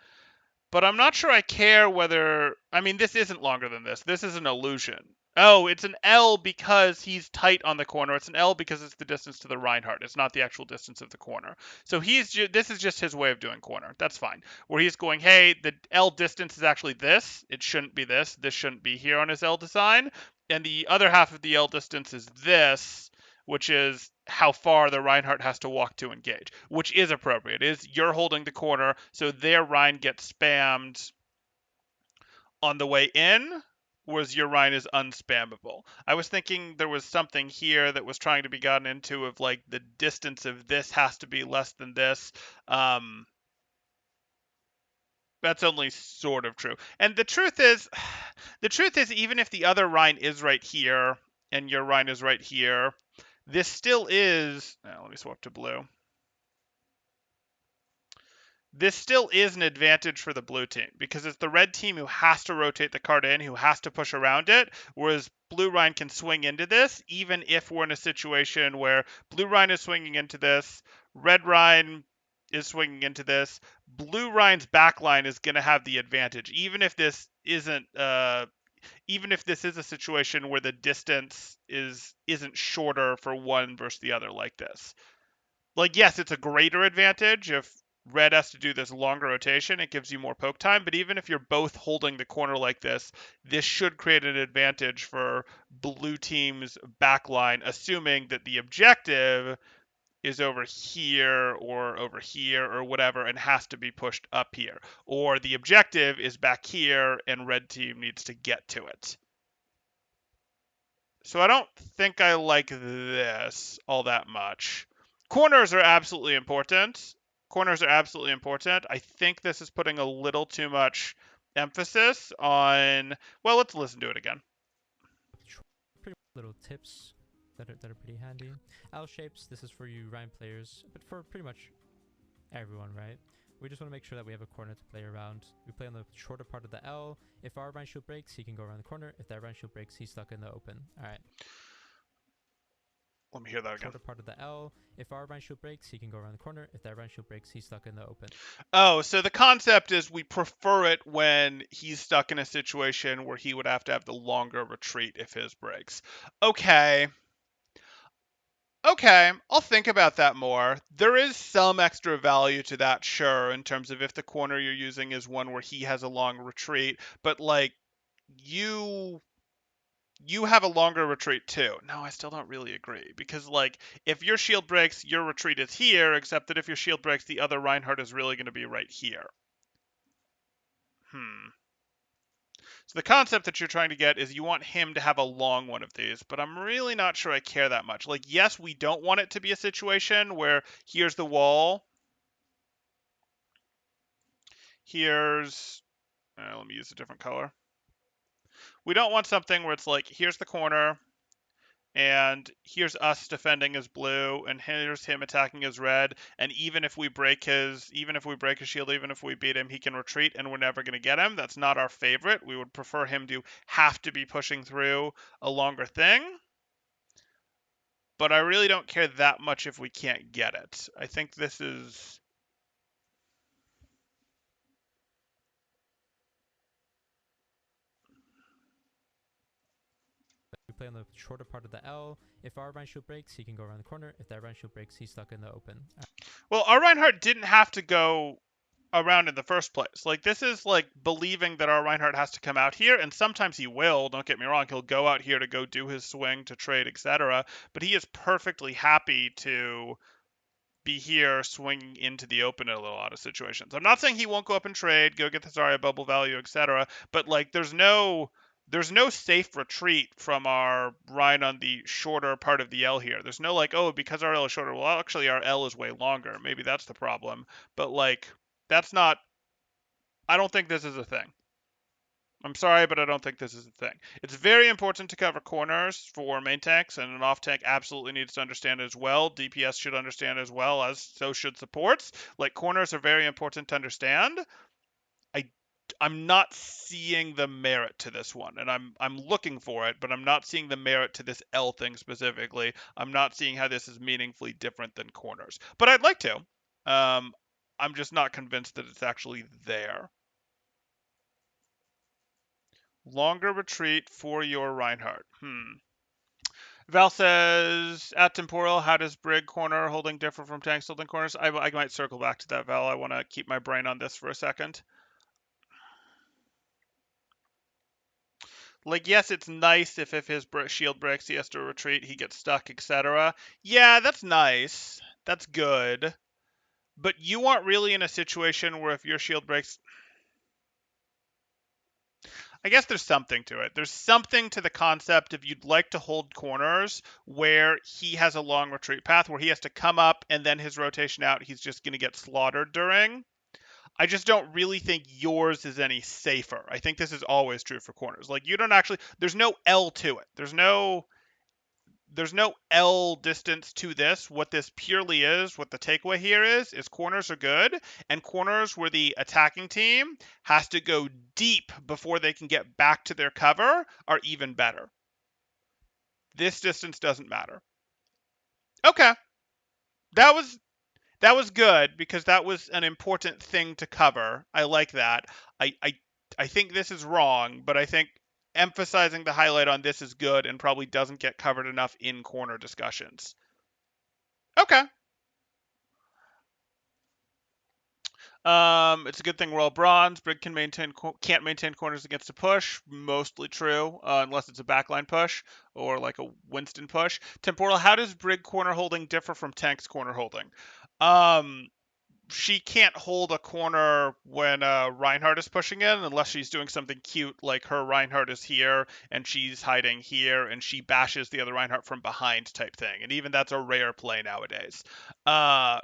But I'm not sure I care whether. I mean, this isn't longer than this. This is an illusion. Oh, it's an L because he's tight on the corner. It's an L because it's the distance to the Reinhardt. It's not the actual distance of the corner. So this is just his way of doing corner. That's fine. Where he's going, hey, the L distance is actually this. It shouldn't be this. This shouldn't be here on his L design. And the other half of the L distance is this, which is how far the Reinhardt has to walk to engage, which is appropriate. Is you're holding the corner, so their Rein gets spammed on the way in, whereas your Rein is unspammable. I was thinking there was something here that was trying to be gotten into of like the distance of this has to be less than this. Um, that's only sort of true. And the truth is, even if the other Rein is right here and your Rein is right here, this still is. Let me swap to blue. This still is an advantage for the blue team because it's the red team who has to rotate the card in, who has to push around it, whereas blue Rhine can swing into this, even if we're in a situation where blue Rhine is swinging into this, red Rhine is swinging into this, blue Rhine's backline is going to have the advantage, even if this is a situation where the distance isn't shorter for one versus the other like this. Like, yes, it's a greater advantage if red has to do this longer rotation. It gives you more poke time. But even if you're both holding the corner like this should create an advantage for blue team's backline, assuming that the objective is over here or whatever and has to be pushed up here. Or the objective is back here and red team needs to get to it. So I don't think I like this all that much. Corners are absolutely important. Corners are absolutely important. I think this is putting a little too much emphasis on. Well, let's listen to it again. Pretty little tips that are pretty handy. L shapes. This is for you Rhyme players, but for pretty much everyone, right? We just want to make sure that we have a corner to play around. We play on the shorter part of the L. If our Rhyme shield breaks, he can go around the corner. If that Rhyme shield breaks, he's stuck in the open. All right. Let me hear that again. Shorter part of the L. If our Rhyme shield breaks, he can go around the corner. If that Rhyme shield breaks, he's stuck in the open. Oh, so the concept is we prefer it when he's stuck in a situation where he would have to have the longer retreat if his breaks. Okay. Okay, I'll think about that more. There is some extra value to that, sure, in terms of if the corner you're using is one where he has a long retreat, but like you you have a longer retreat too. No, I still don't really agree because like if your shield breaks, your retreat is here, except that if your shield breaks, the other Reinhardt is really going to be right here. So the concept that you're trying to get is you want him to have a long one of these, but I'm really not sure I care that much. Like, yes, we don't want it to be a situation where here's the wall. Here's, let me use a different color. We don't want something where it's like, here's the corner, and here's us defending as blue, and here's him attacking as red, and even if we break his shield, even if we beat him, he can retreat and we're never going to get him. That's not our favorite. We would prefer him to have to be pushing through a longer thing, but I really don't care that much if we can't get it. I think this is. We play on the shorter part of the L. If our Rhyme shield breaks, he can go around the corner. If that Rhyme shield breaks, he's stuck in the open. Well, our Reinhardt didn't have to go around in the first place. Like this is like believing that our Reinhardt has to come out here, and sometimes he will. Don't get me wrong; he'll go out here to go do his swing, to trade, etc. But he is perfectly happy to be here swinging into the open in a lot of situations. I'm not saying he won't go up and trade, go get the Zarya bubble value, etc. But like, there's no safe retreat from our Rhine on the shorter part of the L here. There's no like, oh, because our L is shorter. Well, actually, our L is way longer. Maybe that's the problem. But like, that's not. I don't think this is a thing. I'm sorry, but I don't think this is a thing. It's very important to cover corners for main tanks, and an off tank absolutely needs to understand as well. DPS should understand as well, as so should supports. Like, corners are very important to understand. I I'm not seeing the merit to this one, and I'm looking for it, but I'm not seeing the merit to this L thing specifically. I'm not seeing how this is meaningfully different than corners, but I'd like to. I'm just not convinced that it's actually there. Longer retreat for your Reinhardt. Val says, at temporal, how does Brig corner holding differ from tanks holding corners? I might circle back to that, Val. I want to keep my brain on this for a second. Like, yes, it's nice if his shield breaks, he has to retreat, he gets stuck, etc. Yeah, that's nice. That's good. But you aren't really in a situation where if your shield breaks, I guess there's something to it. There's something to the concept of you'd like to hold corners where he has a long retreat path where he has to come up and then his rotation out, he's just going to get slaughtered during. I just don't really think yours is any safer. I think this is always true for corners. Like you don't actually there's no L to it. There's no L distance to this. What this purely is, what the takeaway here is corners are good, and corners where the attacking team has to go deep before they can get back to their cover are even better. This distance doesn't matter. Okay. That was that was good because that was an important thing to cover. I like that. I I, I think this is wrong, but I think emphasizing the highlight on this is good and probably doesn't get covered enough in corner discussions. Okay. It's a good thing we're all bronze. Brig can't maintain corners against a push. Mostly true, unless it's a backline push or like a Winston push. Temporal, how does Brig corner holding differ from Tank's corner holding? Um, she can't hold a corner when Reinhardt is pushing in unless she's doing something cute like her Reinhardt is here and she's hiding here and she bashes the other Reinhardt from behind type thing. And even that's a rare play nowadays.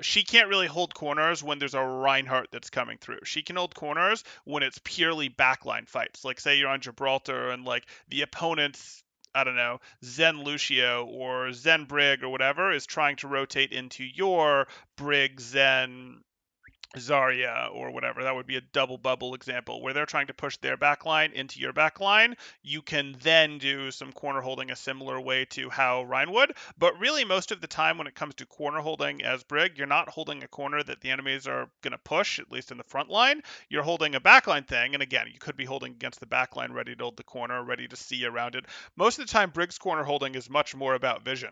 She can't really hold corners when there's a Reinhardt that's coming through. She can hold corners when it's purely backline fights. Like say you're on Gibraltar and like the opponent's I don't know, Zen Lucio or Zen Brig or whatever is trying to rotate into your Brig Zen Zarya or whatever. That would be a double bubble example where they're trying to push their backline into your backline. You can then do some corner holding a similar way to how Ryan would. But really, most of the time when it comes to corner holding as Brig, you're not holding a corner that the enemies are going to push, at least in the front line. You're holding a backline thing. And again, you could be holding against the backline, ready to hold the corner, ready to see around it. Most of the time, Brig's corner holding is much more about vision.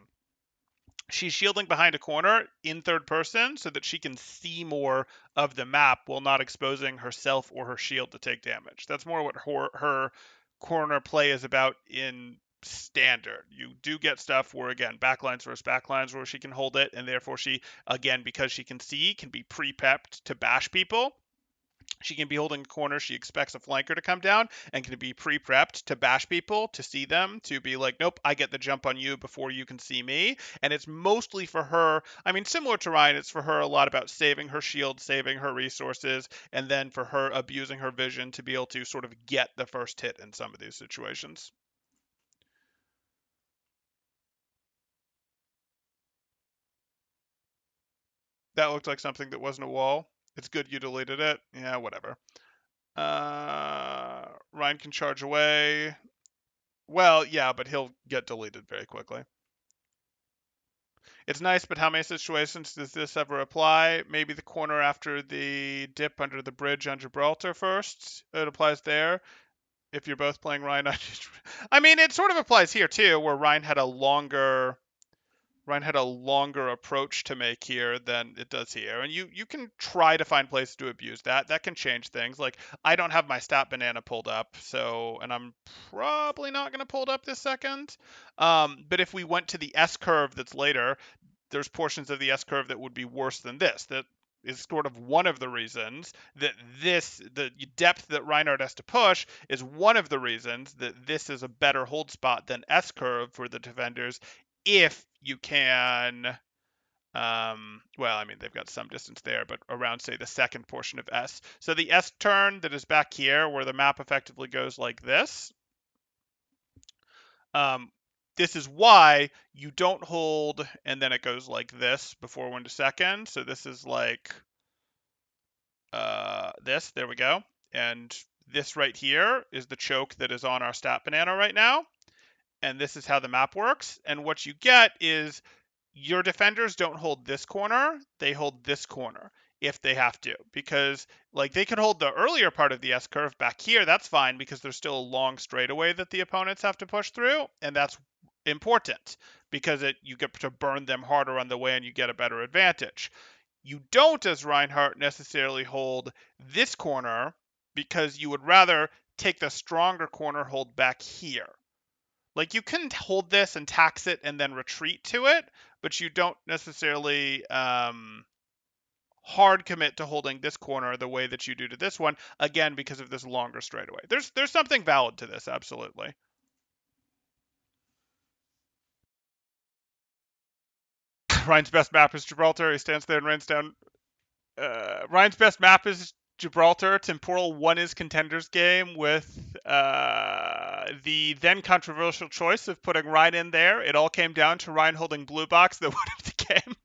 She's shielding behind a corner in third person so that she can see more of the map while not exposing herself or her shield to take damage. That's more what her corner play is about in standard. You do get stuff where, again, backlines versus backlines where she can hold it, and therefore she, again, because she can see, can be pre-pepped to bash people. She can be holding a corner. She expects a flanker to come down and can be pre-prepped to bash people, to see them, to be like, nope, I get the jump on you before you can see me. And it's mostly for her. I mean, similar to Ryan, it's for her a lot about saving her shield, saving her resources, and then for her abusing her vision to be able to sort of get the first hit in some of these situations. That looked like something that wasn't a wall. It's good you deleted it. Yeah, whatever. Ryan can charge away. Well, yeah, but he'll get deleted very quickly. It's nice, but how many situations does this ever apply? Maybe the corner after the dip under the bridge on Gibraltar first. It applies there. If you're both playing Ryan, I mean, it sort of applies here too, where Ryan had a longer approach to make here than it does here. And you can try to find places to abuse that. That can change things. Like I don't have my stat banana pulled up, so and I'm probably not going to pull it up this second. But if we went to the S curve that's later, there's portions of the S curve that would be worse than this. That is sort of one of the reasons that the depth that Reinhardt has to push is one of the reasons that this is a better hold spot than S curve for the defenders if you can. Well, I mean, they've got some distance there, but around, say, the second portion of S. So the S turn that is back here, where the map effectively goes like this, um, this is why you don't hold and then it goes like this before 1 to 2. So this is like this. There we go. And this right here is the choke that is on our stat banana right now. And this is how the map works. And what you get is your defenders don't hold this corner, they hold this corner if they have to. Because like they could hold the earlier part of the S curve back here, that's fine because there's still a long straightaway that the opponents have to push through, and that's important because you get to burn them harder on the way and you get a better advantage. You don't, as Reinhardt, necessarily hold this corner because you would rather take the stronger corner hold back here. Like you can hold this and tax it and then retreat to it, but you don't necessarily hard commit to holding this corner the way that you do to this one, again because of this longer straightaway. There's something valid to this, absolutely. Ryan's best map is Gibraltar. He stands there and rains down. Ryan's best map is Gibraltar. Temporal won his contenders game with the then controversial choice of putting Ryan in there. It all came down to Ryan holding blue box that would have the game.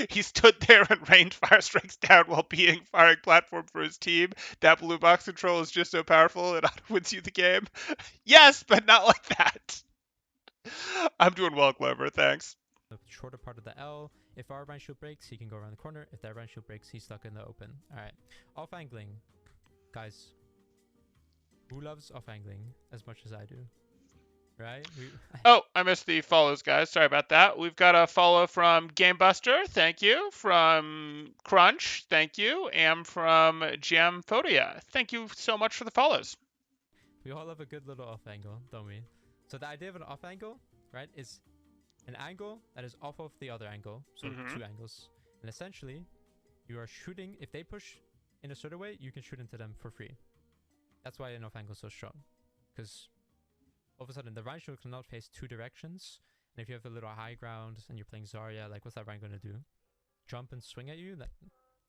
He stood there and rained fire strikes down while being firing platform for his team. That blue box control is just so powerful it wins you the game. Yes, but not like that. I'm doing well, Glover. Thanks. The shorter part of the L. If our Rhine shield breaks, he can go around the corner. If that Rhine shield breaks, he's stuck in the open. All right. Off angling. Guys, who loves off angling as much as I do? Right? Oh, I missed the follows, guys. Sorry about that. We've got a follow from Gamebuster. Thank you. From Crunch. Thank you. And from Jamfodia. Thank you so much for the follows. We all love a good little off angle, don't we? So the idea of an off angle, right, is an angle that is off of the other angle. So two angles. And essentially, you are shooting. If they push in a certain way, you can shoot into them for free. That's why an off angle is so strong. Because all of a sudden, the Rhine shield cannot face two directions. And if you have a little high ground and you're playing Zarya, like, what's that Rhine going to do? Jump and swing at you? Like,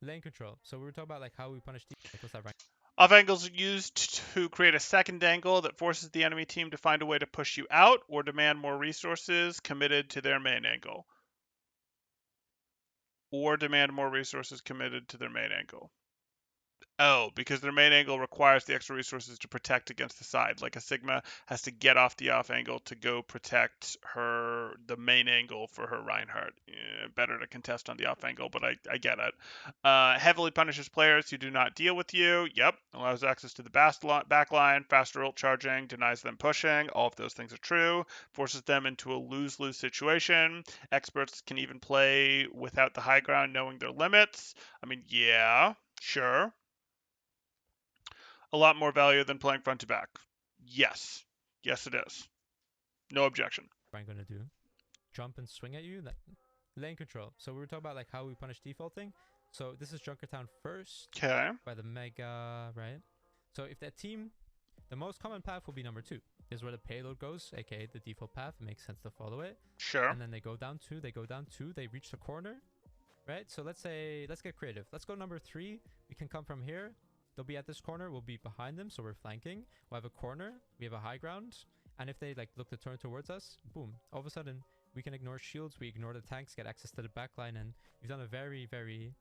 lane control. So we were talking about, like, how we punish defense. Like, what's that Rhine? Off angles are used to create a second angle that forces the enemy team to find a way to push you out or demand more resources committed to their main angle. Or demand more resources committed to their main angle. Oh, because their main angle requires the extra resources to protect against the side. Like a Sigma has to get off the off angle to go protect the main angle for her Reinhardt. Better to contest on the off angle, but I get it. Heavily punishes players who do not deal with you. Yep. Allows access to the back line, faster ult charging, denies them pushing. All of those things are true. Forces them into a lose-lose situation. Experts can even play without the high ground knowing their limits. I mean, yeah, sure. A lot more value than playing front to back. Yes. Yes, it is. No objection. Rhine going to do? Jump and swing at you? Like, lane control. So we were talking about, like, how we punish defaulting. So this is Junkertown first. Okay. By the Mega, right? So if that team, the most common path will be number 2. This is where the payload goes, aka the default path. It makes sense to follow it. Sure. And then they go down 2, they reach the corner, right? So let's get creative. Let's go number 3. We can come from here. They'll be at this corner. We'll be behind them, so we're flanking. We'll have a corner. We have a high ground. And if they like look to turn towards us, boom. All of a sudden, we can ignore shields. We ignore the tanks, get access to the backline, and we've done a very, very...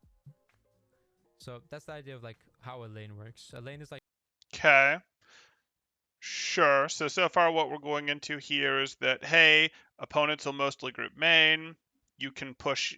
So that's the idea of like how a lane works. A lane is like... Okay. Sure. So far what we're going into here is that, hey, opponents will mostly group main. You can push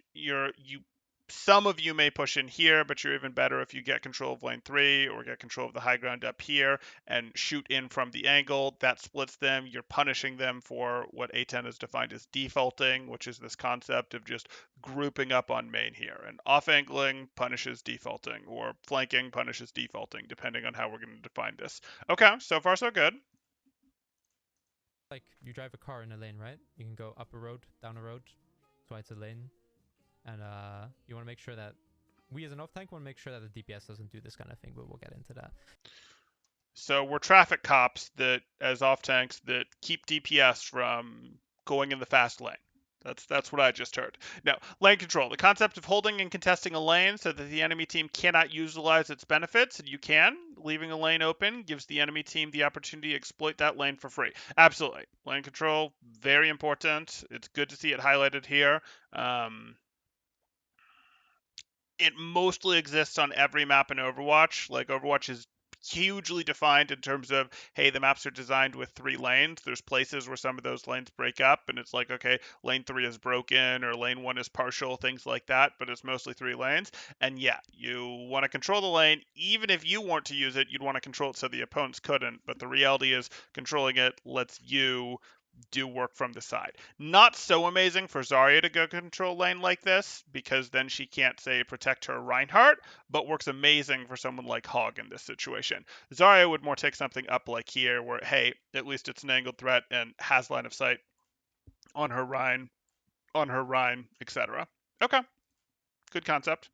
some of you may push in here, but you're even better if you get control of lane 3 or get control of the high ground up here and shoot in from the angle. That splits them. You're punishing them for what A10 has defined as defaulting, which is this concept of just grouping up on main here. And off-angling punishes defaulting, or flanking punishes defaulting, depending on how we're going to define this. Okay, so far so good. Like, you drive a car in a lane, right? You can go up a road, down a road. That's why it's a lane. And you want to make sure that we as an off tank want to make sure that the DPS doesn't do this kind of thing, but we'll get into that. So we're traffic cops that, as off tanks, that keep DPS from going in the fast lane. That's what I just heard. Now, lane control. The concept of holding and contesting a lane so that the enemy team cannot utilize its benefits, and you can. Leaving a lane open gives the enemy team the opportunity to exploit that lane for free. Absolutely. Lane control, very important. It's good to see it highlighted here. it mostly exists on every map in Overwatch. Like Overwatch is hugely defined in terms of, hey, the maps are designed with 3 lanes. There's places where some of those lanes break up and it's like, okay, lane 3 is broken or lane 1 is partial, things like that, but it's mostly 3 lanes. And yeah, you want to control the lane. Even if you want to use it, you'd want to control it so the opponents couldn't. But the reality is controlling it lets you do work from the side. Not so amazing for Zarya to go control lane like this, because then she can't, say, protect her Reinhardt, but works amazing for someone like Hog in this situation. Zarya would more take something up like here, where, hey, at least it's an angled threat and has line of sight on her Rein, etc. Okay, good concept.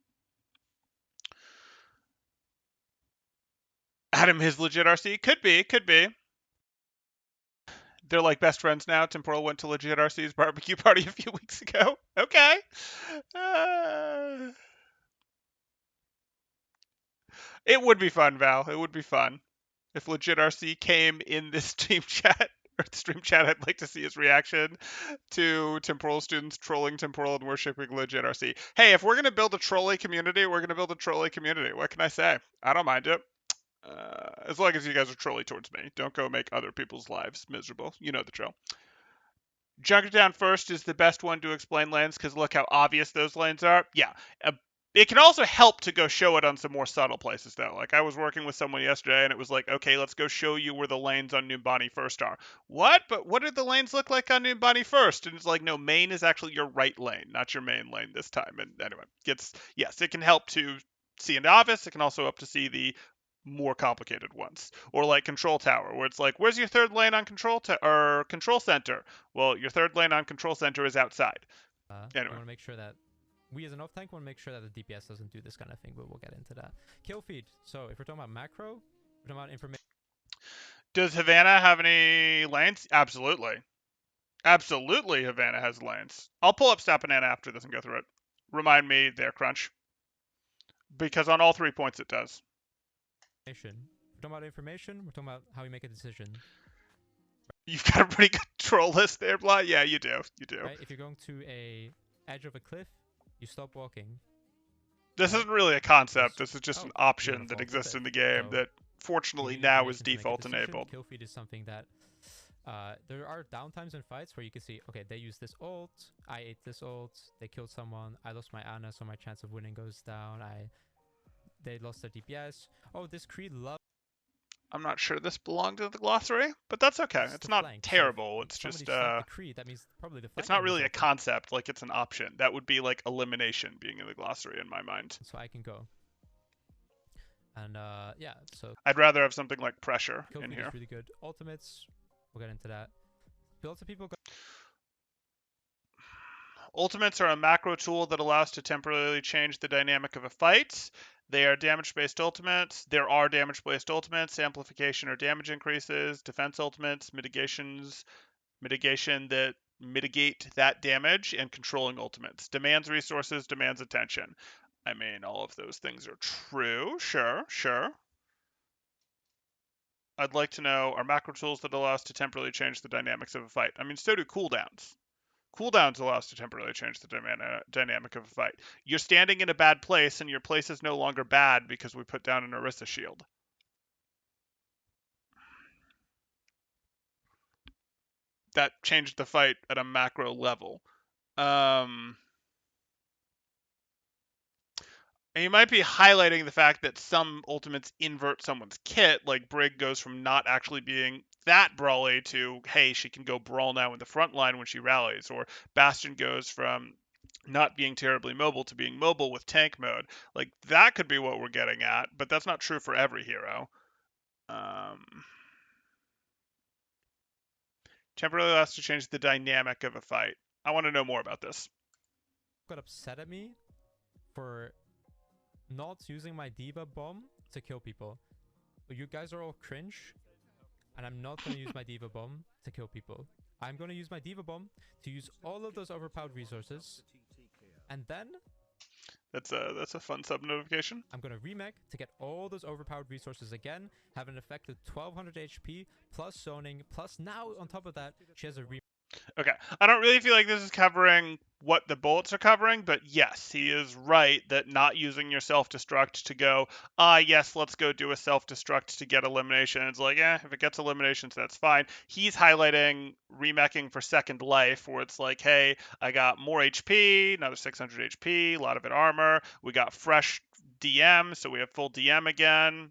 Adam, his legit RC? Could be. They're like best friends now. Temporal went to legit RC's barbecue party a few weeks ago. Okay. Uh, it would be fun, Val. It would be fun if legit RC came in this stream chat. Or stream chat, I'd like to see his reaction to Temporal students trolling Temporal and worshipping legit RC. Hey, if we're gonna build a trolley community, we're gonna build a trolley community. What can I say? I don't mind it. As long as you guys are trolly towards me. Don't go make other people's lives miserable. You know the drill. Junker Down first is the best one to explain lanes because look how obvious those lanes are. Yeah. It can also help to go show it on some more subtle places, though. Like, I was working with someone yesterday, and it was like, okay, let's go show you where the lanes on Numbani first are. What? But what did the lanes look like on Numbani first? And it's like, no, main is actually your right lane, not your main lane this time. And anyway, yes, it can help to see an obvious. It can also help to see the more complicated ones, or like control tower, where it's like, where's your third lane on or control center? Well, your third lane on control center is outside. You Anyway, want to make sure that we as an off tank want to make sure that the DPS doesn't do this kind of thing, but we'll get into that. Kill feed. So if we're talking about macro, we're talking about information. does Havana have any lanes? Absolutely. Absolutely, Havana has lanes. I'll pull up Stat Banana after this and go through it. Remind me there, Crunch. Because on all 3 points it does. We're talking about information, we're talking about how we make a decision. You've got a pretty good troll list there, Blah. Yeah, you do. You do. Right? If you're going to a edge of a cliff, you stop walking. This isn't really a concept. This is just an option that exists in the game So that fortunately now is default enabled. Kill feed is something that there are downtimes in fights where you can see, okay, they use this ult, I ate this ult, they killed someone, I lost my Ana, so my chance of winning goes down. They lost their DPS. Oh, this Creed loves. I'm not sure this belonged in the glossary, but that's okay. It's not terrible. It's just the Creed, that means probably the it's not really a concept. Like, it's an option. That would be like elimination being in the glossary in my mind. So I can go. And yeah, so I'd rather have something like pressure Kill in feed here. is really good. Ultimates, we'll get into that. Lots of people go. Ultimates are a macro tool that allows to temporarily change the dynamic of a fight. They are damage-based ultimates. There are damage-based ultimates, amplification or damage increases, defense ultimates, mitigation that mitigate that damage, and controlling ultimates. Demands resources, demands attention. I mean, all of those things are true. Sure. I'd like to know, are macro tools that allow us to temporarily change the dynamics of a fight? I mean, so do cooldowns. Cooldowns allow us to temporarily change the dynamic of a fight. You're standing in a bad place, and your place is no longer bad because we put down an Orisa shield. That changed the fight at a macro level. And you might be highlighting the fact that some ultimates invert someone's kit, like Brig goes from not actually being that brawly to, hey, she can go brawl now in the front line when she rallies, or Bastion goes from not being terribly mobile to being mobile with tank mode. Like, that could be what we're getting at, but that's not true for every hero. Temporarily allows to change the dynamic of a fight. I want to know more about this. Got upset at me for not using my D.Va bomb to kill people. But you guys are all cringe, and I'm not going to use my D.Va bomb to kill people. I'm going to use my D.Va bomb to use all of those overpowered resources, and then that's a fun sub notification. I'm going to remake to get all those overpowered resources again, have an effective 1200 HP plus zoning, plus now on top of that she has a Okay. I don't really feel like this is covering what the bullets are covering, but yes, he is right that not using your self destruct to go, yes, let's go do a self destruct to get elimination. It's like, if it gets eliminations, that's fine. He's highlighting remeching for second life, where it's like, hey, I got more HP, another 600 HP, a lot of it armor. We got fresh DM, so we have full DM again.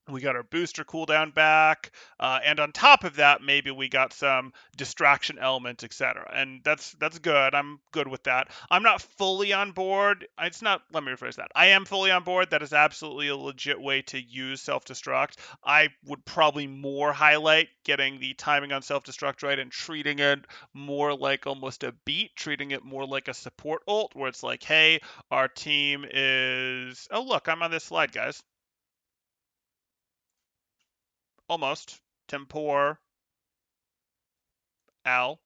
We got our booster cooldown back, and on top of that, maybe we got some distraction element, etc. And that's good. I'm good with that. I'm not fully on board. It's not. Let me rephrase that. I am fully on board. That is absolutely a legit way to use self-destruct. I would probably more highlight getting the timing on self-destruct right and treating it more like almost a beat, treating it more like a support ult, where it's like, hey, our team is. Oh look, I'm on this slide, guys. Almost. Tempor, Al.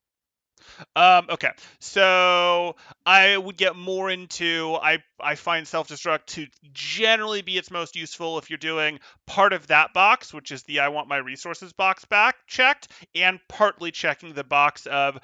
Okay, so I would get more into I find self destruct to generally be its most useful if you're doing part of that box, which is the I want my resources box back checked, and partly checking the box of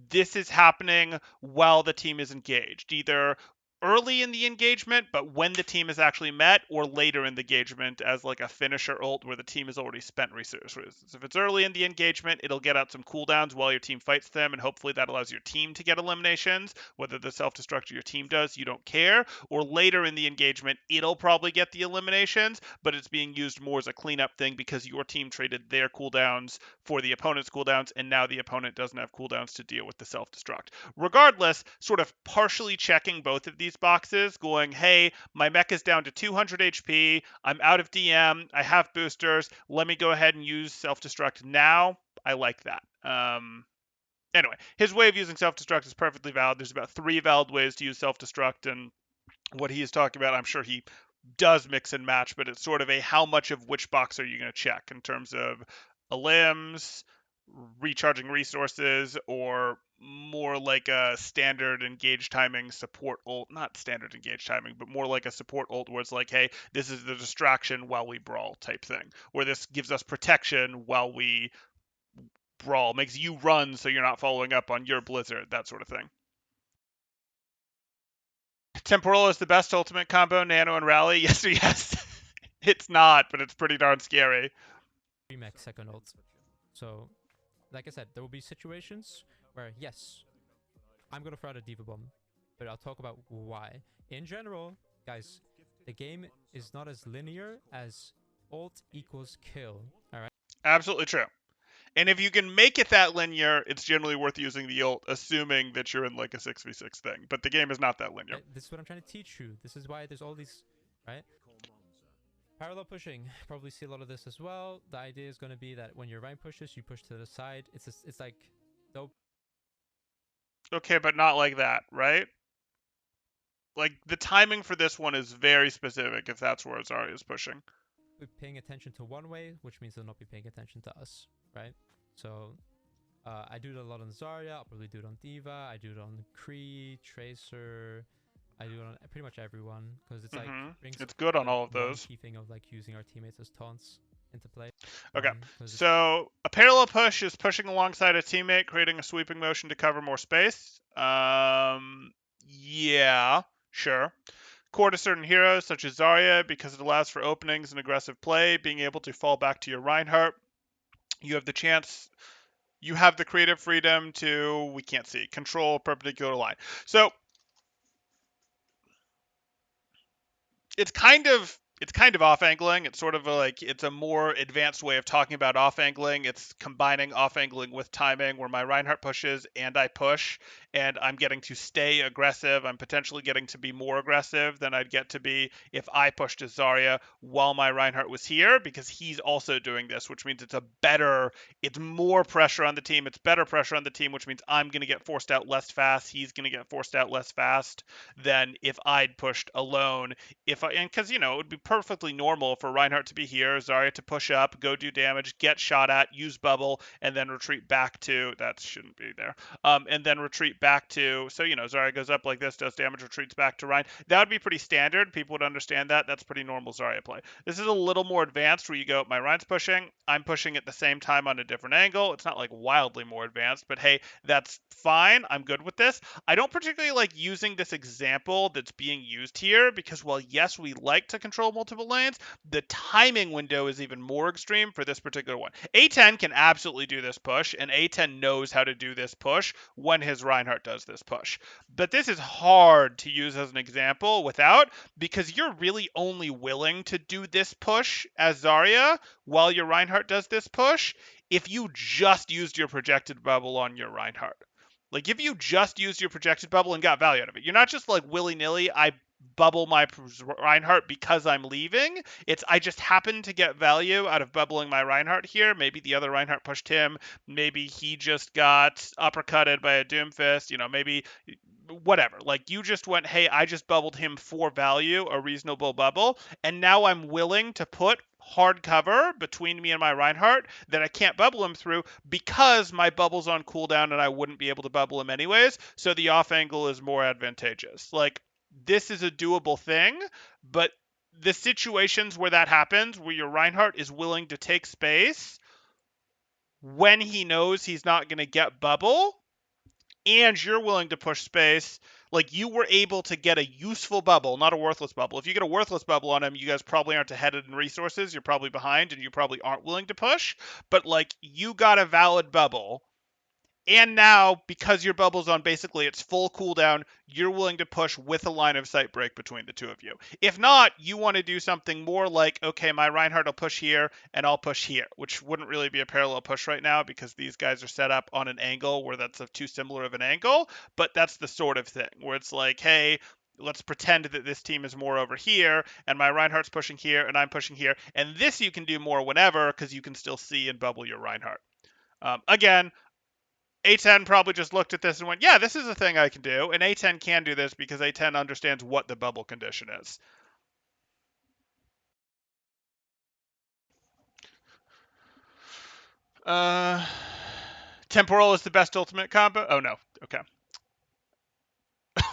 this is happening while the team is engaged, either early in the engagement, but when the team is actually met, or later in the engagement as like a finisher ult where the team has already spent resources. If it's early in the engagement, it'll get out some cooldowns while your team fights them, and hopefully that allows your team to get eliminations. Whether the self-destruct your team does, you don't care. Or later in the engagement, it'll probably get the eliminations, but it's being used more as a cleanup thing because your team traded their cooldowns for the opponent's cooldowns, and now the opponent doesn't have cooldowns to deal with the self-destruct. Regardless, sort of partially checking both of these boxes, going, hey, my mech is down to 200 HP, I'm out of DM, I have boosters, let me go ahead and use self-destruct now. I like that. Anyway, his way of using self-destruct is perfectly valid. There's about 3 valid ways to use self-destruct, and what he is talking about, I'm sure he does mix and match, but it's sort of a how much of which box are you going to check in terms of limbs, recharging resources, or more like a standard engage timing support ult, not standard engage timing, but more like a support ult where it's like, hey, this is the distraction while we brawl type thing, where this gives us protection while we brawl, makes you run so you're not following up on your blizzard, that sort of thing. Temporal is the best ultimate combo, Nano and Rally. Yes or yes? It's not, but it's pretty darn scary. Remake second ult. So, like I said, there will be situations where, yes, I'm going to throw out a Diva Bomb, but I'll talk about why. In general, guys, the game is not as linear as ult equals kill, alright? Absolutely true. And if you can make it that linear, it's generally worth using the ult, assuming that you're in like a 6v6 thing. But the game is not that linear. Right? This is what I'm trying to teach you. This is why there's all these, right? Parallel pushing, probably see a lot of this as well. The idea is going to be that when your Rhine pushes, you push to the side. It's like dope. Okay, but not like that, right? Like the timing for this one is very specific if that's where Zarya is pushing. Be paying attention to one way, which means they'll not be paying attention to us, right? So I do it a lot on Zarya. I'll probably do it on Diva. I do it on Kree, Tracer. I do it on pretty much everyone because it's like brings It's good on the all of one those. key thing of like using our teammates as taunts into play. Okay, 'Cause so a parallel push is pushing alongside a teammate, creating a sweeping motion to cover more space. Yeah, sure. Core to certain heroes, such as Zarya, because it allows for openings and aggressive play, being able to fall back to your Reinhardt. You have the chance, you have the creative freedom to, we can't see, control a perpendicular line. So it's kind of off angling. It's sort of like it's a more advanced way of talking about off angling. It's combining off angling with timing, where my Reinhardt pushes and I push, and I'm getting to stay aggressive. I'm potentially getting to be more aggressive than I'd get to be if I pushed as Zarya while my Reinhardt was here, because he's also doing this, which means it's more pressure on the team. It's better pressure on the team, which means I'm going to get forced out less fast. He's going to get forced out less fast than if I'd pushed alone. Because it would be perfectly normal for Reinhardt to be here, Zarya to push up, go do damage, get shot at, use bubble, and then retreat back to that shouldn't be there, and then retreat back to, so, Zarya goes up like this, does damage, retreats back to Rein. That would be pretty standard. People would understand that. That's pretty normal Zarya play. This is a little more advanced where you go, my Rein's pushing, I'm pushing at the same time on a different angle. It's not like wildly more advanced, but hey, that's fine. I'm good with this. I don't particularly like using this example that's being used here because while yes, we like to control multiple lanes, the timing window is even more extreme for this particular one. A10 can absolutely do this push, and A10 knows how to do this push when his Reinhardt does this push. But this is hard to use as an example without, because you're really only willing to do this push as Zarya while your Reinhardt does this push if you just used your projected bubble on your Reinhardt. Like if you just used your projected bubble and got value out of it, you're not just like willy-nilly, I bubble my Reinhardt because I'm leaving. It's I just happen to get value out of bubbling my Reinhardt here. Maybe the other Reinhardt pushed him. Maybe he just got uppercutted by a Doomfist. Maybe whatever. Like you just went, hey, I just bubbled him for value, a reasonable bubble, and now I'm willing to put hard cover between me and my Reinhardt that I can't bubble him through because my bubble's on cooldown and I wouldn't be able to bubble him anyways. So the off angle is more advantageous. Like this is a doable thing, but the situations where that happens, where your Reinhardt is willing to take space when he knows he's not going to get bubble, and you're willing to push space, like you were able to get a useful bubble, not a worthless bubble. If you get a worthless bubble on him, you guys probably aren't ahead in resources. You're probably behind, and you probably aren't willing to push. But like you got a valid bubble. And now, because your bubble's on basically its full cooldown, you're willing to push with a line of sight break between the two of you. If not, you want to do something more like, okay, my Reinhardt will push here and I'll push here, which wouldn't really be a parallel push right now because these guys are set up on an angle where that's too similar of an angle. But that's the sort of thing where it's like, hey, let's pretend that this team is more over here and my Reinhardt's pushing here and I'm pushing here. And this you can do more whenever because you can still see and bubble your Reinhardt. Again, A10 probably just looked at this and went, yeah, this is a thing I can do. And A10 can do this because A10 understands what the bubble condition is. Uh, Temporal is the best ultimate combo? Oh, no. Okay.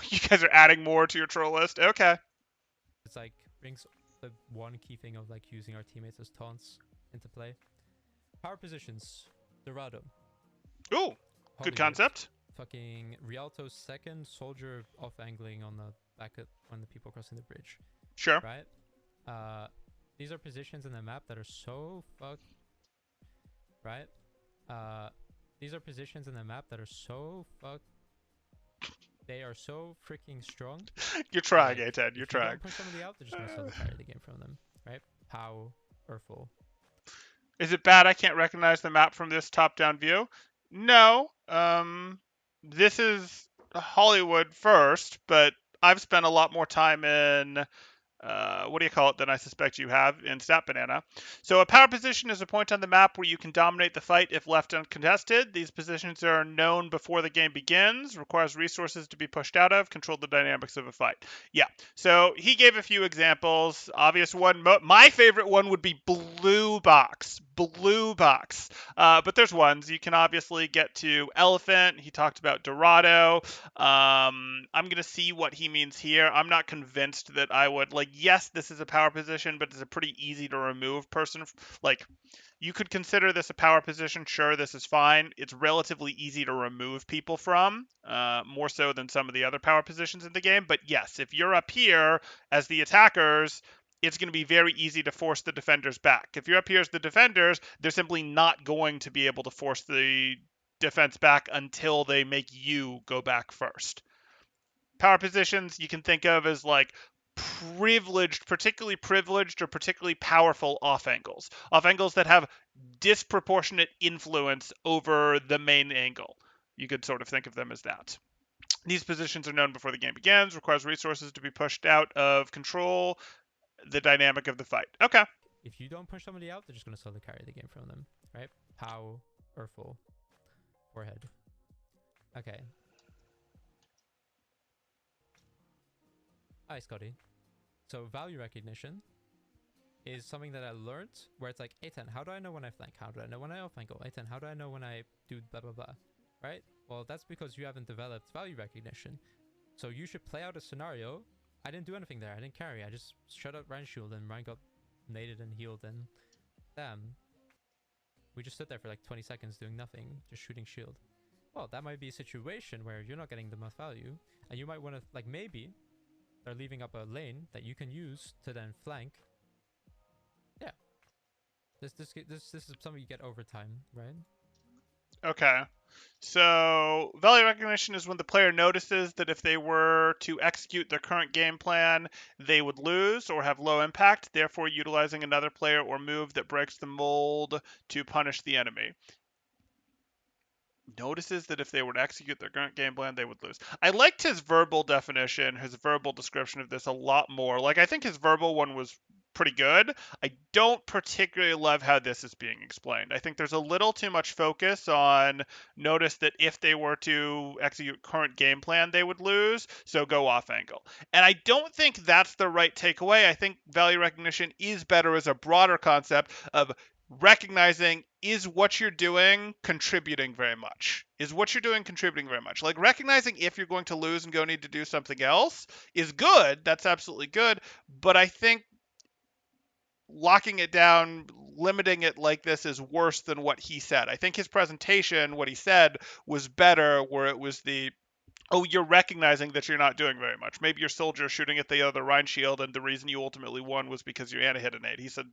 You guys are adding more to your troll list? Okay. It's like brings the one key thing of like using our teammates as taunts into play. Power positions. Dorado. Ooh, good Hollywood. concept. Fucking Rialto's second soldier off angling on the back of when the people crossing the bridge. Sure. Right? These are positions in the map that are so fucked. Right? These are positions in the map that are so fucked. They are so freaking strong. You're trying, like, A10. You're if you trying. don't push somebody out, they're just gonna solo carry the game from them. Right? Powerful. Is it bad I can't recognize the map from this top-down view? No. This is Hollywood first, but I've spent a lot more time in what do you call it than I suspect you have in Stat Banana. So a power position is a point on the map where you can dominate the fight if left uncontested. These positions are known before the game begins, requires resources to be pushed out of, control the dynamics of a fight. Yeah, so he gave a few examples. Obvious one, my favorite one would be Blue Box. Blue Box. But there's ones. You can obviously get to Elephant. He talked about Dorado. I'm going to see what he means here. I'm not convinced that I would, like, yes, this is a power position, but it's a pretty easy to remove person. Like, you could consider this a power position. Sure, this is fine. It's relatively easy to remove people from, more so than some of the other power positions in the game. But yes, if you're up here as the attackers, it's going to be very easy to force the defenders back. If you're up here as the defenders, they're simply not going to be able to force the defense back until they make you go back first. Power positions you can think of as like particularly privileged or particularly powerful off angles. Off angles that have disproportionate influence over the main angle. You could sort of think of them as that. These positions are known before the game begins, requires resources to be pushed out of control, the dynamic of the fight. Okay. If you don't push somebody out, they're just gonna solo carry the game from them. Right? Powerful. Forehead. Okay. Hi, Scotty. So value recognition is something that I learned where it's like, A10, how do I know when I flank? How do I know when I off angle? A10, how do I know when I do blah, blah, blah? right? Well, that's because you haven't developed value recognition. So you should play out a scenario. I didn't do anything there. I didn't carry. I just shut up Ryan shield and Ryan got naded and healed and damn. We just stood there for like 20 seconds doing nothing, just shooting shield. Well, that might be a situation where you're not getting the most value, and you might want to, like, maybe they're leaving up a lane that you can use to then flank. Yeah, this is something you get over time, right? Okay. So, value recognition is when the player notices that if they were to execute their current game plan, they would lose or have low impact, therefore utilizing another player or move that breaks the mold to punish the enemy. Notices that if they were to execute their current game plan, they would lose. I liked his verbal definition, his verbal description of this a lot more. Like, I think his verbal one was pretty good. I don't particularly love how this is being explained. I think there's a little too much focus on notice that if they were to execute current game plan, they would lose, so go off angle. And I don't think that's the right takeaway. I think value recognition is better as a broader concept of recognizing is what you're doing contributing very much, like recognizing if you're going to lose and go need to do something else is good, that's absolutely good, but I think locking it down, limiting it like this is worse than what he said. I think his presentation, what he said, was better, where it was the, oh, you're recognizing that you're not doing very much. Maybe your soldier shooting at the other Rhine shield, and the reason you ultimately won was because your Anna hit an 8. He said,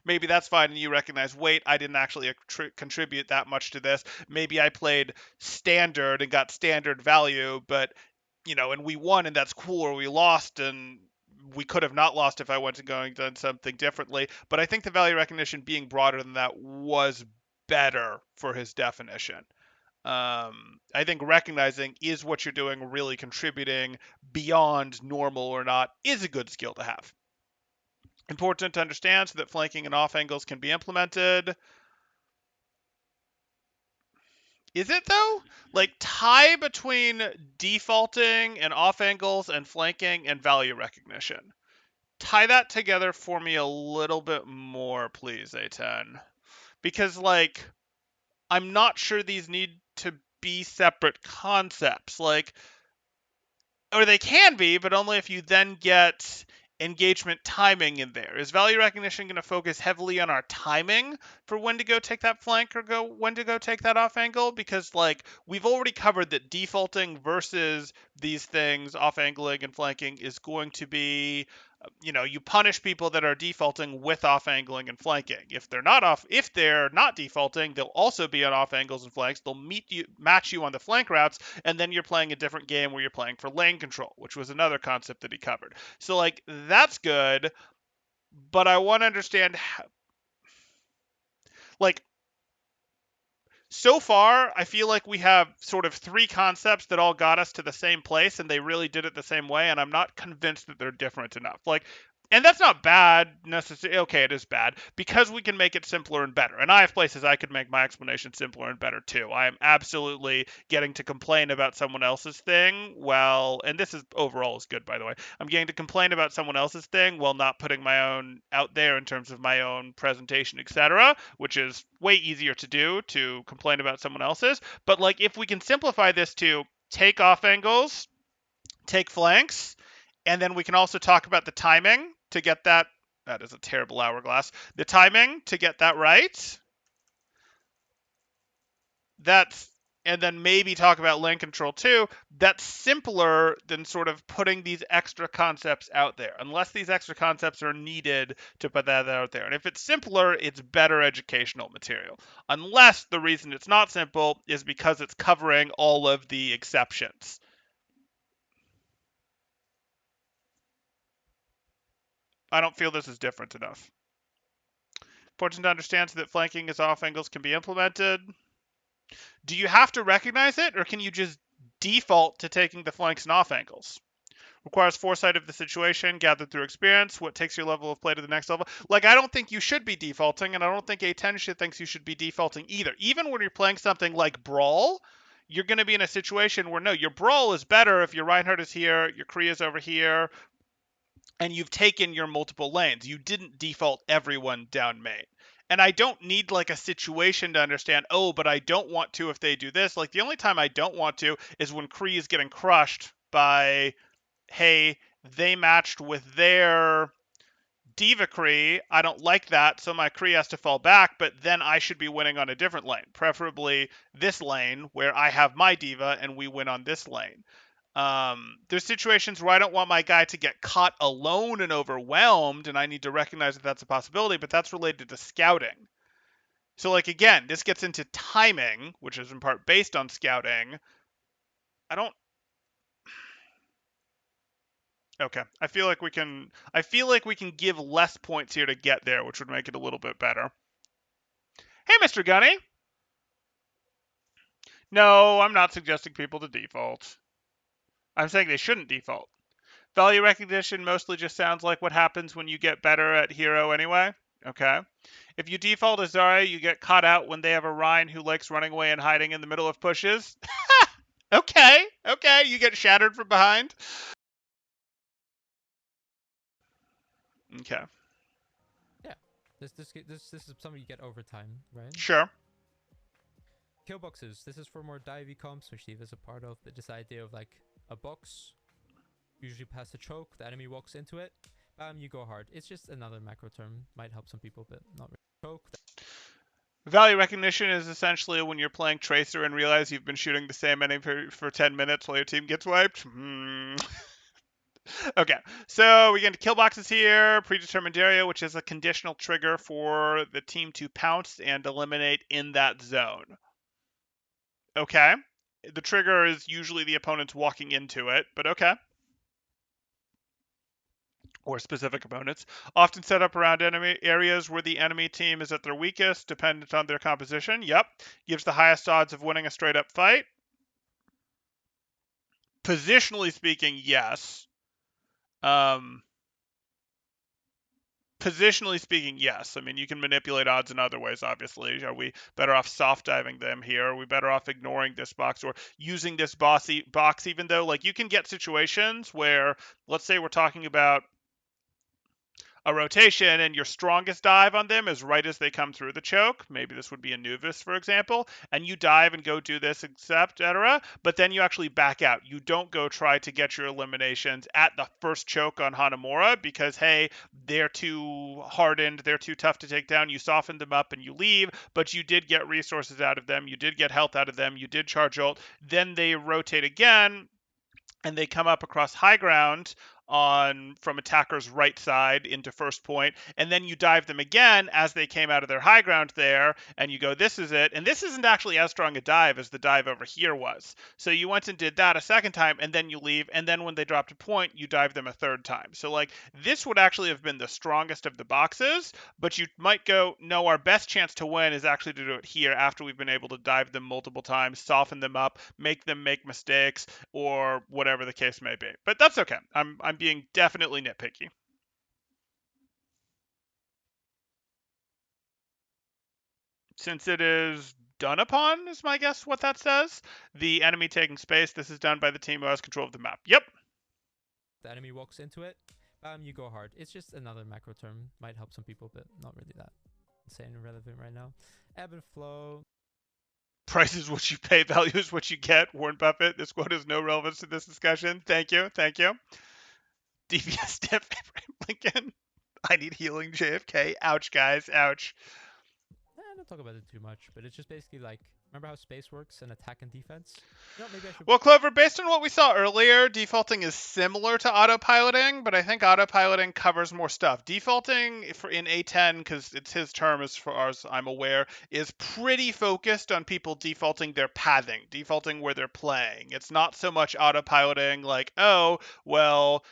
maybe that's fine, and you recognize, wait, I didn't actually contribute that much to this. Maybe I played standard and got standard value, but, and we won, and that's cool, or we lost, and we could have not lost if I went to going done something differently. But I think the value recognition being broader than that was better for his definition. I think recognizing is what you're doing really contributing beyond normal or not is a good skill to have. Important to understand so that flanking and off angles can be implemented. Is it though? Like tie between defaulting and off angles and flanking and value recognition. Tie that together for me a little bit more, please, A10. Because like I'm not sure these need to be separate concepts. Like, or they can be, but only if you then get engagement timing in there. Is value recognition going to focus heavily on our timing for when to go take that flank or when to go take that off angle? Because like we've already covered that defaulting versus these things, off angling and flanking, is going to be, you punish people that are defaulting with off angling and flanking. If they're not defaulting, they'll also be on off angles and flanks. They'll match you on the flank routes, and then you're playing a different game where you're playing for lane control, which was another concept that he covered. So like that's good, but I want to understand how, like so far, I feel like we have sort of three concepts that all got us to the same place, and they really did it the same way, and I'm not convinced that they're different enough. Like, and that's not bad necessarily. Okay, it is bad because we can make it simpler and better. And I have places I could make my explanation simpler and better too. I am absolutely getting to complain about someone else's thing. Well, and this is overall is good, by the way. I'm getting to complain about someone else's thing while not putting my own out there in terms of my own presentation, etc., which is way easier to do to complain about someone else's. But like, if we can simplify this to take off angles, take flanks, and then we can also talk about the timing to get that. That is a terrible hourglass. The timing to get that right. That's, and then maybe talk about lane control too. That's simpler than sort of putting these extra concepts out there, unless these extra concepts are needed to put that out there. And if it's simpler, it's better educational material. Unless the reason it's not simple is because it's covering all of the exceptions. I don't feel this is different enough. Important to understand so that flanking as off angles can be implemented. Do you have to recognize it, or can you just default to taking the flanks and off angles? Requires foresight of the situation gathered through experience. What takes your level of play to the next level? Like, I don't think you should be defaulting, and I don't think A10 thinks you should be defaulting either. Even when you're playing something like Brawl, you're going to be in a situation where, no, your Brawl is better if your Reinhardt is here, your Kree is over here, and you've taken your multiple lanes. You didn't default everyone down main. And I don't need like a situation to understand, oh, but I don't want to if they do this. Like the only time I don't want to is when Kree is getting crushed by, hey, they matched with their Diva Kree. I don't like that, so my Kree has to fall back, but then I should be winning on a different lane, preferably this lane where I have my Diva and we win on this lane. There's situations where I don't want my guy to get caught alone and overwhelmed, and I need to recognize that that's a possibility, but that's related to scouting. So, like, again, this gets into timing, which is in part based on scouting. I don't. Okay, I feel like we can give less points here to get there, which would make it a little bit better. Hey, Mr. Gunny. No, I'm not suggesting people to default. I'm saying they shouldn't default. Value recognition mostly just sounds like what happens when you get better at hero anyway. Okay. If you default as Zarya, you get caught out when they have a Rhine who likes running away and hiding in the middle of pushes. Okay, okay, you get shattered from behind. Okay, Yeah. This is something you get over time, right? sure. Kill boxes. This is for more divey comps, which Steve is a part of. But this idea of like a box, usually past a choke, the enemy walks into it, bam, you go hard. It's just another macro term. Might help some people, but not really. Choke. Value recognition is essentially when you're playing Tracer and realize you've been shooting the same enemy for 10 minutes while your team gets wiped. Okay, so we get into kill boxes here. Predetermined area, which is a conditional trigger for the team to pounce and eliminate in that zone. Okay, the trigger is usually the opponent's walking into it, but okay. Or specific opponents, often set up around enemy areas where the enemy team is at their weakest, dependent on their composition. Yep, gives the highest odds of winning a straight up fight. Positionally speaking, yes. Um, Positionally speaking, yes. I mean, you can manipulate odds in other ways, obviously. Are we better off soft diving them here? Are we better off ignoring this box or using this box, even though, like, you can get situations where, let's say we're talking about a rotation and your strongest dive on them is right as they come through the choke. Maybe this would be a Nuvis, for example, and you dive and go do this, etc. But then you actually back out. You don't go try to get your eliminations at the first choke on Hanamura because, hey, they're too hardened, they're too tough to take down. You soften them up and you leave, but you did get resources out of them, you did get health out of them, you did charge ult. Then they rotate again and they come up across high ground on from attacker's right side into first point, and then you dive them again as they came out of their high ground there, and you go, this is it. And this isn't actually as strong a dive as the dive over here was. So you went and did that a second time, and then you leave, and then when they dropped a point, you dive them a third time. So like this would actually have been the strongest of the boxes, but you might go, no, our best chance to win is actually to do it here after we've been able to dive them multiple times, soften them up, make them make mistakes, or whatever the case may be. But that's okay. I'm being definitely nitpicky. Since it is done upon, is my guess what that says. The enemy taking space. This is done by the team who has control of the map. Yep. The enemy walks into it, bam, you go hard. It's just another macro term. Might help some people, but not really that insane and relevant right now. Ebb and flow. Price is what you pay, value is what you get. Warren Buffett. This quote has no relevance to this discussion. Thank you. Thank you. DPS dip, Abraham Lincoln. I need healing, JFK. Ouch, guys. Ouch. Don't talk about it too much, but it's just basically like, remember how space works in attack and defense? You know, maybe I should. Well, Clover, based on what we saw earlier, defaulting is similar to autopiloting, but I think autopiloting covers more stuff. Defaulting in A10, because it's his term as far as I'm aware, is pretty focused on people defaulting their pathing, defaulting where they're playing. It's not so much autopiloting like, oh, well,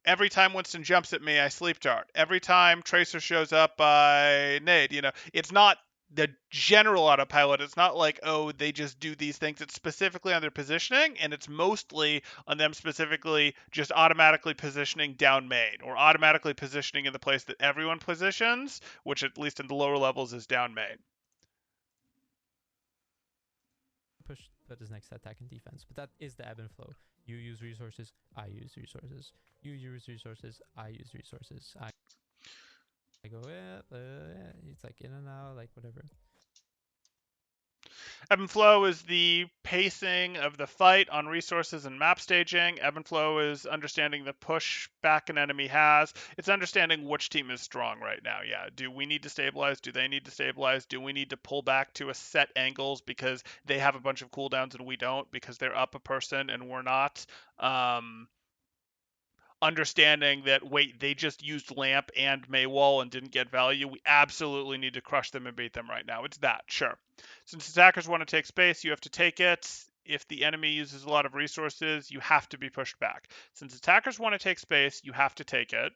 every time Winston jumps at me, I sleep dart. Every time Tracer shows up, I nade. It's not the general autopilot. It's not like, oh, they just do these things. It's specifically on their positioning, and it's mostly on them specifically just automatically positioning down main or automatically positioning in the place that everyone positions, which at least in the lower levels is down main. Push put his next attack and defense, but that is the ebb and flow. You use resources, I use resources. You use resources, I use resources. I go, yeah, it's like in and out, like whatever. Ebb and flow is the pacing of the fight on resources and map staging. Ebb and flow is understanding the push back an enemy has. It's understanding which team is strong right now. Yeah. Do we need to stabilize? Do they need to stabilize? Do we need to pull back to a set angles because they have a bunch of cooldowns and we don't because they're up a person and we're not? Understanding that, wait, they just used Lamp and Maywall and didn't get value, we absolutely need to crush them and beat them right now. It's that, sure. Since attackers want to take space, you have to take it. If the enemy uses a lot of resources, you have to be pushed back. Since attackers want to take space, you have to take it.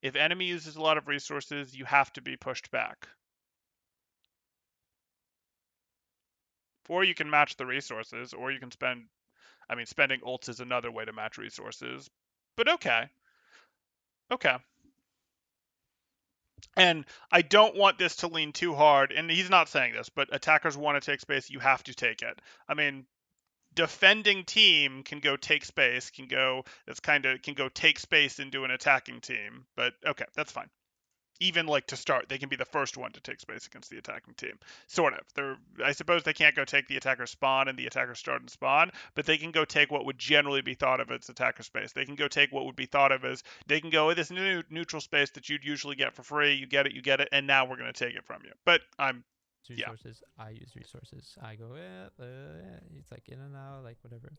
If enemy uses a lot of resources, you have to be pushed back. Or you can match the resources, or you can spend. I mean, spending ults is another way to match resources. But okay. Okay. And I don't want this to lean too hard. And he's not saying this, but attackers want to take space. You have to take it. I mean, defending team can go take space, can go take space into an attacking team. But okay, that's fine. Even like to start, they can be the first one to take space against the attacking team. Sort of. I suppose they can't go take the attacker spawn and the attacker start and spawn, but they can go take what would generally be thought of as attacker space. They can go take what would be thought of as they can go this new neutral space that you'd usually get for free. You get it, and now we're gonna take it from you. But yeah. Resources. I use resources. I go, yeah, it's like in and out, like whatever.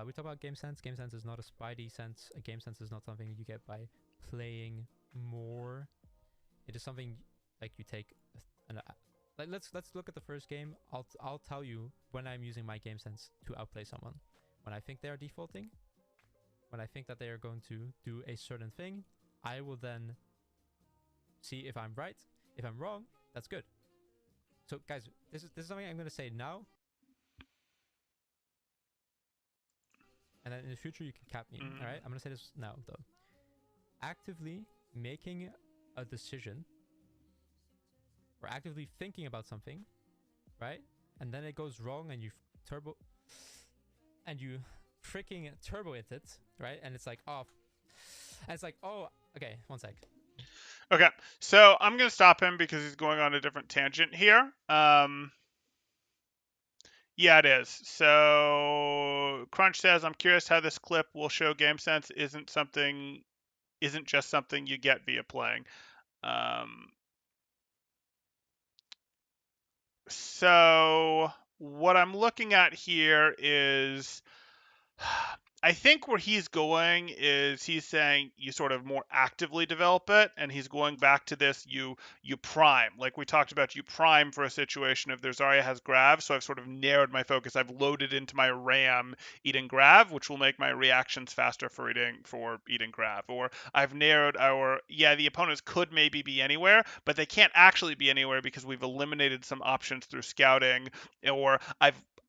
We talk about game sense. Game sense is not a spidey sense. A game sense is not something you get by playing more. It is something like you take like let's look at the first game. I'll tell you when I'm using my game sense to outplay someone. When I think they are defaulting, when I think that they are going to do a certain thing, I will then see if I'm right. If I'm wrong, that's good. So guys, this is something I'm gonna say now, and then in the future you can cap me. All right, I'm gonna say this now though. Actively making a decision or actively thinking about something, right? And then it goes wrong, and you freaking turbo hit it, right? And it's like off, and it's like, oh, okay, one sec. Okay, so I'm gonna stop him because he's going on a different tangent here. Yeah, it is. So Crunch says, "I'm curious how this clip will show game sense isn't just something you get via playing." So what I'm looking at here is I think where he's going is he's saying you sort of more actively develop it, and he's going back to this you prime, like we talked about. You prime for a situation if their Zarya has grav. So I've sort of narrowed my focus. I've loaded into my RAM eating grav, which will make my reactions faster for eating grav. Or I've narrowed the opponents could maybe be anywhere, but they can't actually be anywhere because we've eliminated some options through scouting, or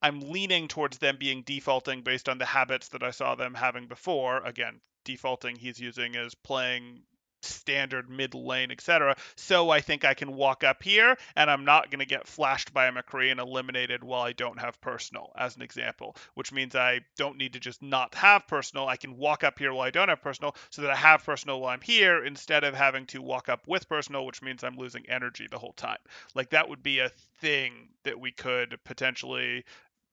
I'm leaning towards them being defaulting based on the habits that I saw them having before. Again, defaulting he's using as playing standard mid lane, etc. So I think I can walk up here and I'm not going to get flashed by a McCree and eliminated while I don't have personal, as an example, which means I don't need to just not have personal. I can walk up here while I don't have personal so that I have personal while I'm here instead of having to walk up with personal, which means I'm losing energy the whole time. Like that would be a thing that we could potentially.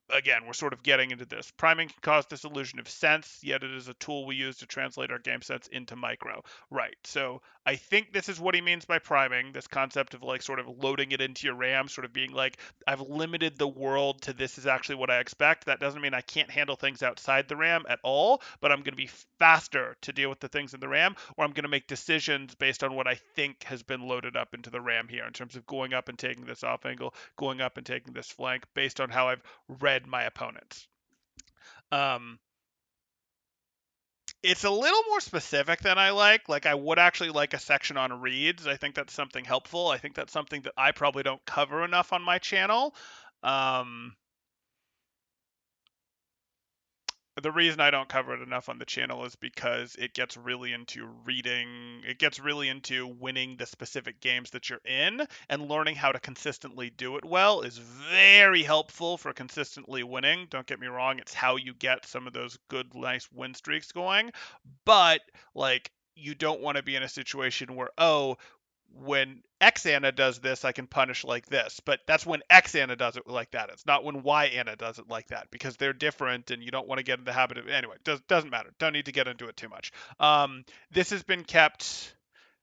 Again, we're sort of getting into this. Priming can cause this illusion of sense, yet it is a tool we use to translate our game sets into micro. Right. So I think this is what he means by priming, this concept of like sort of loading it into your RAM, sort of being like, I've limited the world to this is actually what I expect. That doesn't mean I can't handle things outside the RAM at all, but I'm going to be faster to deal with the things in the RAM, or I'm going to make decisions based on what I think has been loaded up into the RAM here in terms of going up and taking this off angle, going up and taking this flank based on how I've read my opponents. Um, it's a little more specific than I like. Like I would actually like a section on reads. I think that's something helpful. I think that's something that I probably don't cover enough on my channel. Um, the reason I don't cover it enough on the channel is because it gets really into reading, it gets really into winning the specific games that you're in, and learning how to consistently do it well is very helpful for consistently winning. Don't get me wrong, it's how you get some of those good, nice win streaks going. But like, you don't want to be in a situation where, oh, when X Ana does this, I can punish like this. But that's when X Ana does it like that. It's not when Y Ana does it like that because they're different and you don't want to get in the habit of anyway. Doesn't matter. Don't need to get into it too much. This has been kept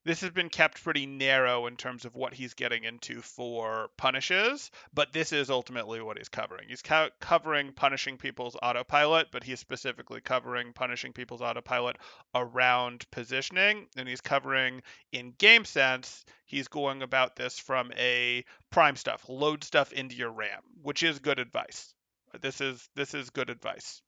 this has been kept pretty narrow in terms of what he's getting into for punishes, but this is ultimately what he's covering. He's covering punishing people's autopilot, but he's specifically covering punishing people's autopilot around positioning, and he's covering in game sense, he's going about this from a prime stuff, load stuff into your RAM, which is good advice. This is good advice.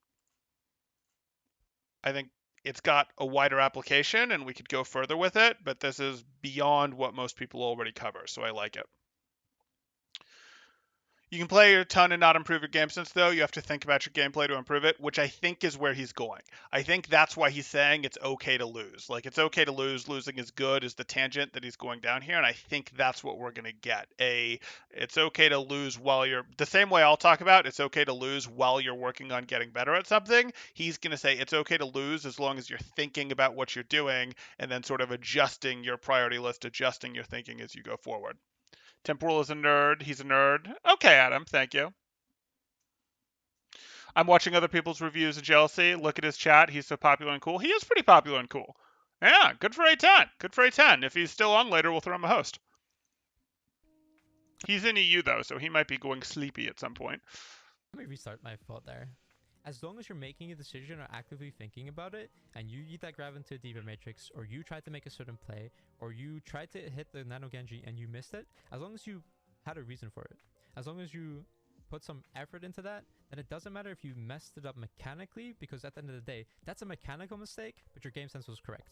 I think it's got a wider application and we could go further with it, but this is beyond what most people already cover, so I like it. You can play a ton and not improve your game sense, though. You have to think about your gameplay to improve it, which I think is where he's going. I think that's why he's saying it's okay to lose. Like, it's okay to lose. Losing is good is the tangent that he's going down here, and I think that's what we're going to get. It's okay to lose while you're... The same way I'll talk about it's okay to lose while you're working on getting better at something, he's going to say it's okay to lose as long as you're thinking about what you're doing and then sort of adjusting your priority list, adjusting your thinking as you go forward. Temporal is a nerd. He's a nerd. Okay, Adam, thank you. I'm watching other people's reviews of Jealousy. Look at his chat. He's so popular and cool. He is pretty popular and cool. Yeah, good for A10. Good for A10. If he's still on later, we'll throw him a host. He's in EU, though, so he might be going sleepy at some point. Let me restart my thought there. As long as you're making a decision or actively thinking about it, and you eat that grab into a Diva Matrix, or you tried to make a certain play, or you tried to hit the Nano Genji and you missed it, as long as you had a reason for it, as long as you put some effort into that, then it doesn't matter if you messed it up mechanically, because at the end of the day, that's a mechanical mistake, but your game sense was correct.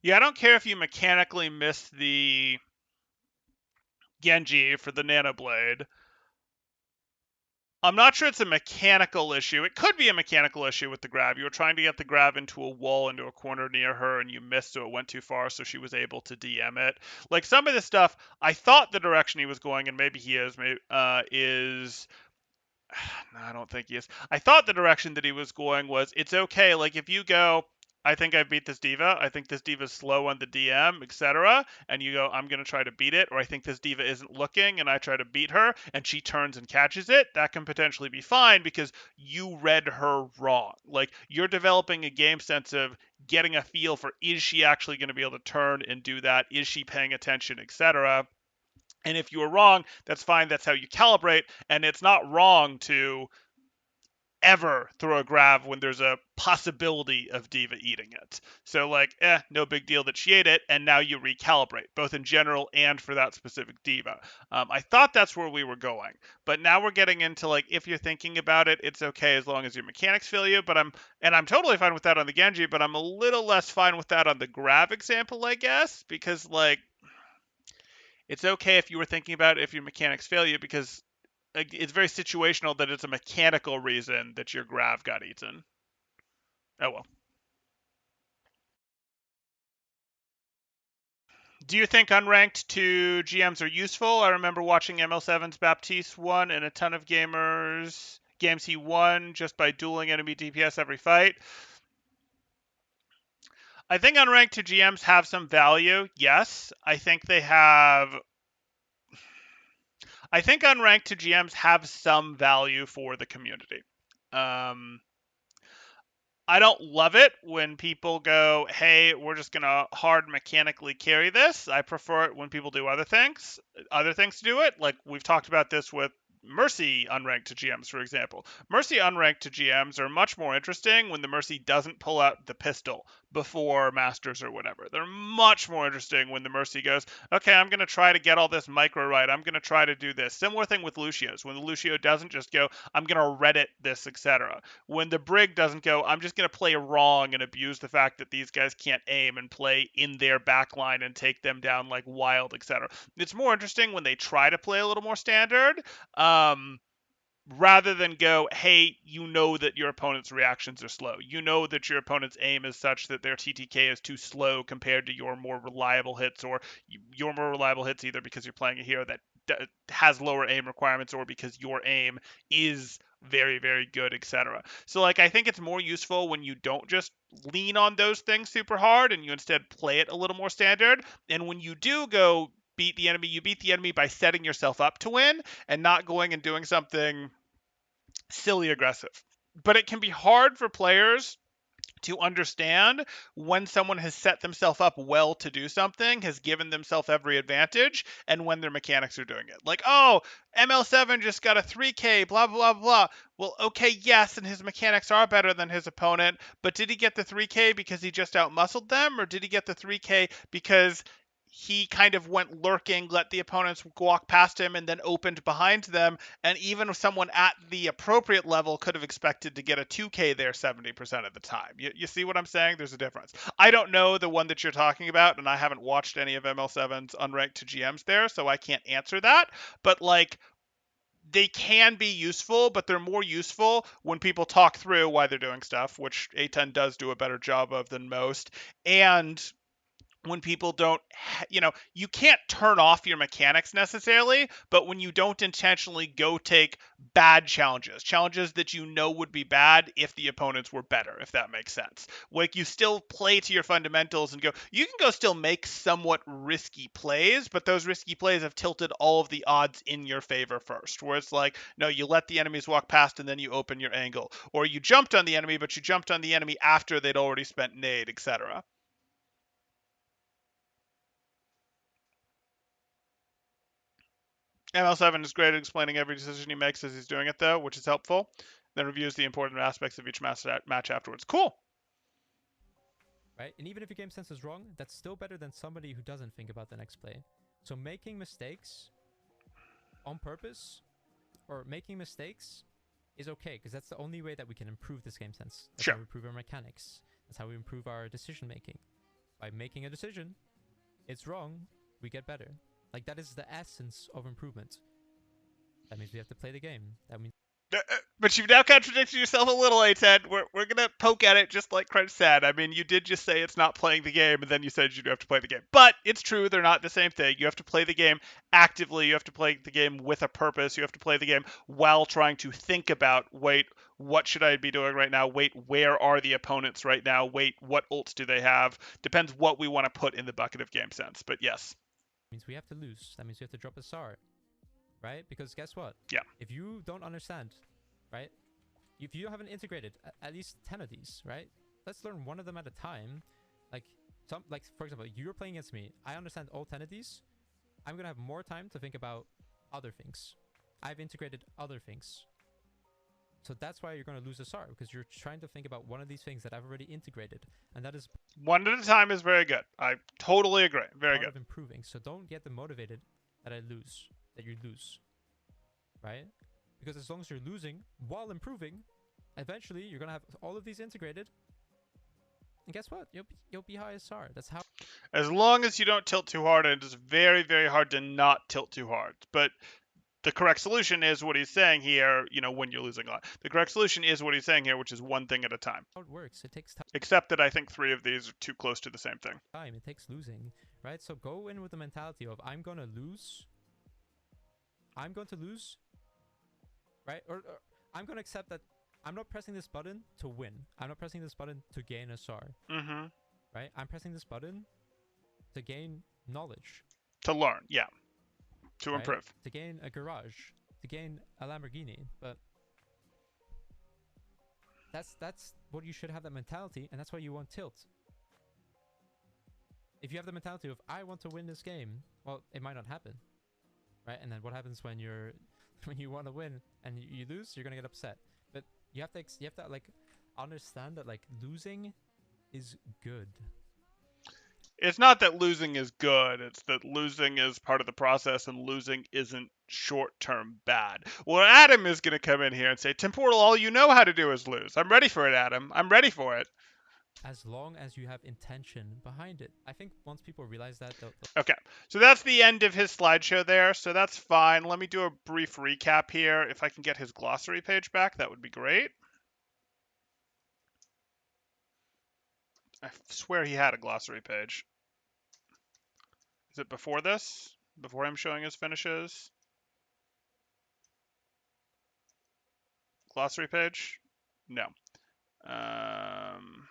Yeah, I don't care if you mechanically missed the Genji for the Nano Blade. I'm not sure it's a mechanical issue. It could be a mechanical issue with the grab. You were trying to get the grab into a wall, into a corner near her, and you missed, so it went too far, so she was able to DM it. Like, some of this stuff, I thought the direction he was going, and maybe he is, is... No, I don't think he is. I thought the direction that he was going was, it's okay, like, if you go... I think I beat this diva. I think this diva's slow on the DM, etc. And you go, I'm going to try to beat it. Or I think this diva isn't looking and I try to beat her and she turns and catches it. That can potentially be fine because you read her wrong. Like, you're developing a game sense of getting a feel for, is she actually going to be able to turn and do that? Is she paying attention, etc. And if you were wrong, that's fine. That's how you calibrate. And it's not wrong to ever throw a grab when there's a possibility of Diva eating it. So, like, no big deal that she ate it, and now you recalibrate, both in general and for that specific Diva. I thought that's where we were going, but now we're getting into, like, if you're thinking about it, it's okay as long as your mechanics fail you, I'm totally fine with that on the Genji, but I'm a little less fine with that on the grab example, I guess, because, like, it's okay if you were thinking about it if your mechanics fail you, because it's very situational that it's a mechanical reason that your grav got eaten. Oh well. Do you think unranked to GMs are useful? I remember watching ML7's Baptiste one and a ton of games he won just by dueling enemy DPS every fight. I think unranked to GMs have some value. Yes, I think unranked to GMs have some value for the community. I don't love it when people go, hey, we're just going to hard mechanically carry this. I prefer it when people do other things to do it. Like, we've talked about this with Mercy unranked to GMs, for example. Mercy unranked to GMs are much more interesting when the Mercy doesn't pull out the pistol before Masters or whatever. They're much more interesting when the Mercy goes, okay, I'm going to try to get all this micro right. I'm going to try to do this. Similar thing with Lucio's. When the Lucio doesn't just go, I'm going to Reddit this, etc. When the Brig doesn't go, I'm just going to play wrong and abuse the fact that these guys can't aim and play in their backline and take them down like wild, etc. It's more interesting when they try to play a little more standard. Rather than go, hey, you know that your opponent's reactions are slow. You know that your opponent's aim is such that their TTK is too slow compared to your more reliable hits, or your more reliable hits either because you're playing a hero that has lower aim requirements or because your aim is very, very good, etc. So like I think it's more useful when you don't just lean on those things super hard and you instead play it a little more standard. And when you do go beat the enemy, you beat the enemy by setting yourself up to win and not going and doing something silly aggressive. But it can be hard for players to understand when someone has set themselves up well to do something, has given themselves every advantage, and when their mechanics are doing it. Like, oh, ML7 just got a 3K, blah, blah, blah. Well, okay, yes, and his mechanics are better than his opponent, but did he get the 3K because he just outmuscled them, or did he get the 3K because he kind of went lurking, let the opponents walk past him, and then opened behind them? And even if someone at the appropriate level could have expected to get a 2K there 70% of the time. You see what I'm saying? There's a difference. I don't know the one that you're talking about, and I haven't watched any of ML7's unranked to GMs there, so I can't answer that. But like, they can be useful, but they're more useful when people talk through why they're doing stuff, which A10 does do a better job of than most. And when people don't, you can't turn off your mechanics necessarily, but when you don't intentionally go take bad challenges that you know would be bad if the opponents were better, if that makes sense. Like you still play to your fundamentals and go, you can go still make somewhat risky plays, but those risky plays have tilted all of the odds in your favor first. Where it's like, no, you let the enemies walk past and then you open your angle. Or you jumped on the enemy, but you jumped on the enemy after they'd already spent nade, etc. ML7 is great at explaining every decision he makes as he's doing it, though, which is helpful. Then reviews the important aspects of each match afterwards. Cool. Right? And even if your game sense is wrong, that's still better than somebody who doesn't think about the next play. So making mistakes on purpose or making mistakes is okay, because that's the only way that we can improve this game sense. That's Sure. how we improve our mechanics. That's how we improve our decision making. By making a decision, it's wrong, we get better. Like, that is the essence of improvement. That means we have to play the game. That means But you've now contradicted yourself a little, A10. We're going to poke at it just like Crunch said. I mean, you did just say it's not playing the game, and then you said you do have to play the game. But it's true, they're not the same thing. You have to play the game actively. You have to play the game with a purpose. You have to play the game while trying to think about, wait, what should I be doing right now? Wait, where are the opponents right now? Wait, what ults do they have? Depends what we want to put in the bucket of game sense. But yes. means we have to lose. That means we have to drop a SAR. Right? Because guess what? Yeah. If you don't understand, right? If you haven't integrated at least 10 of these, right? Let's learn one of them at a time. Like, for example, you're playing against me. I understand all 10 of these. I'm going to have more time to think about other things. I've integrated other things. So that's why you're going to lose a SAR, because you're trying to think about one of these things that I've already integrated. And that is one at a time is very good. I totally agree. Very part good. of improving. So don't get demotivated that you lose. Right? Because as long as you're losing while improving, eventually you're going to have all of these integrated. And guess what? You'll be high as SAR. That's how. As long as you don't tilt too hard, and it is very, very hard to not tilt too hard. But the correct solution is what he's saying here, when you're losing a lot. The correct solution is what he's saying here, which is one thing at a time. How it works. It takes time. Except that I think 3 of these are too close to the same thing. It takes losing, right? So go in with the mentality of I'm going to lose. I'm going to lose, right? Or I'm going to accept that I'm not pressing this button to win. I'm not pressing this button to gain a SAR. Mm-hmm. Right? I'm pressing this button to gain knowledge. To learn, yeah. To improve. To gain a garage. To gain a Lamborghini. But that's what you should have, that mentality, and that's why you won't tilt. If you have the mentality of I want to win this game, well, it might not happen. Right? And then what happens when you want to win and you lose? You're gonna get upset. But you have to like understand that like losing is good. It's not that losing is good. It's that losing is part of the process, and losing isn't short-term bad. Well, Adam is gonna come in here and say, Temporal, all you know how to do is lose. I'm ready for it, Adam. I'm ready for it. As long as you have intention behind it. I think once people realize that, they'll... Okay, so that's the end of his slideshow there, so that's fine. Let me do a brief recap here. If I can get his glossary page back, that would be great. I swear he had a glossary page. Is it before this? before I'm showing his finishes. Glossary page? No. Um,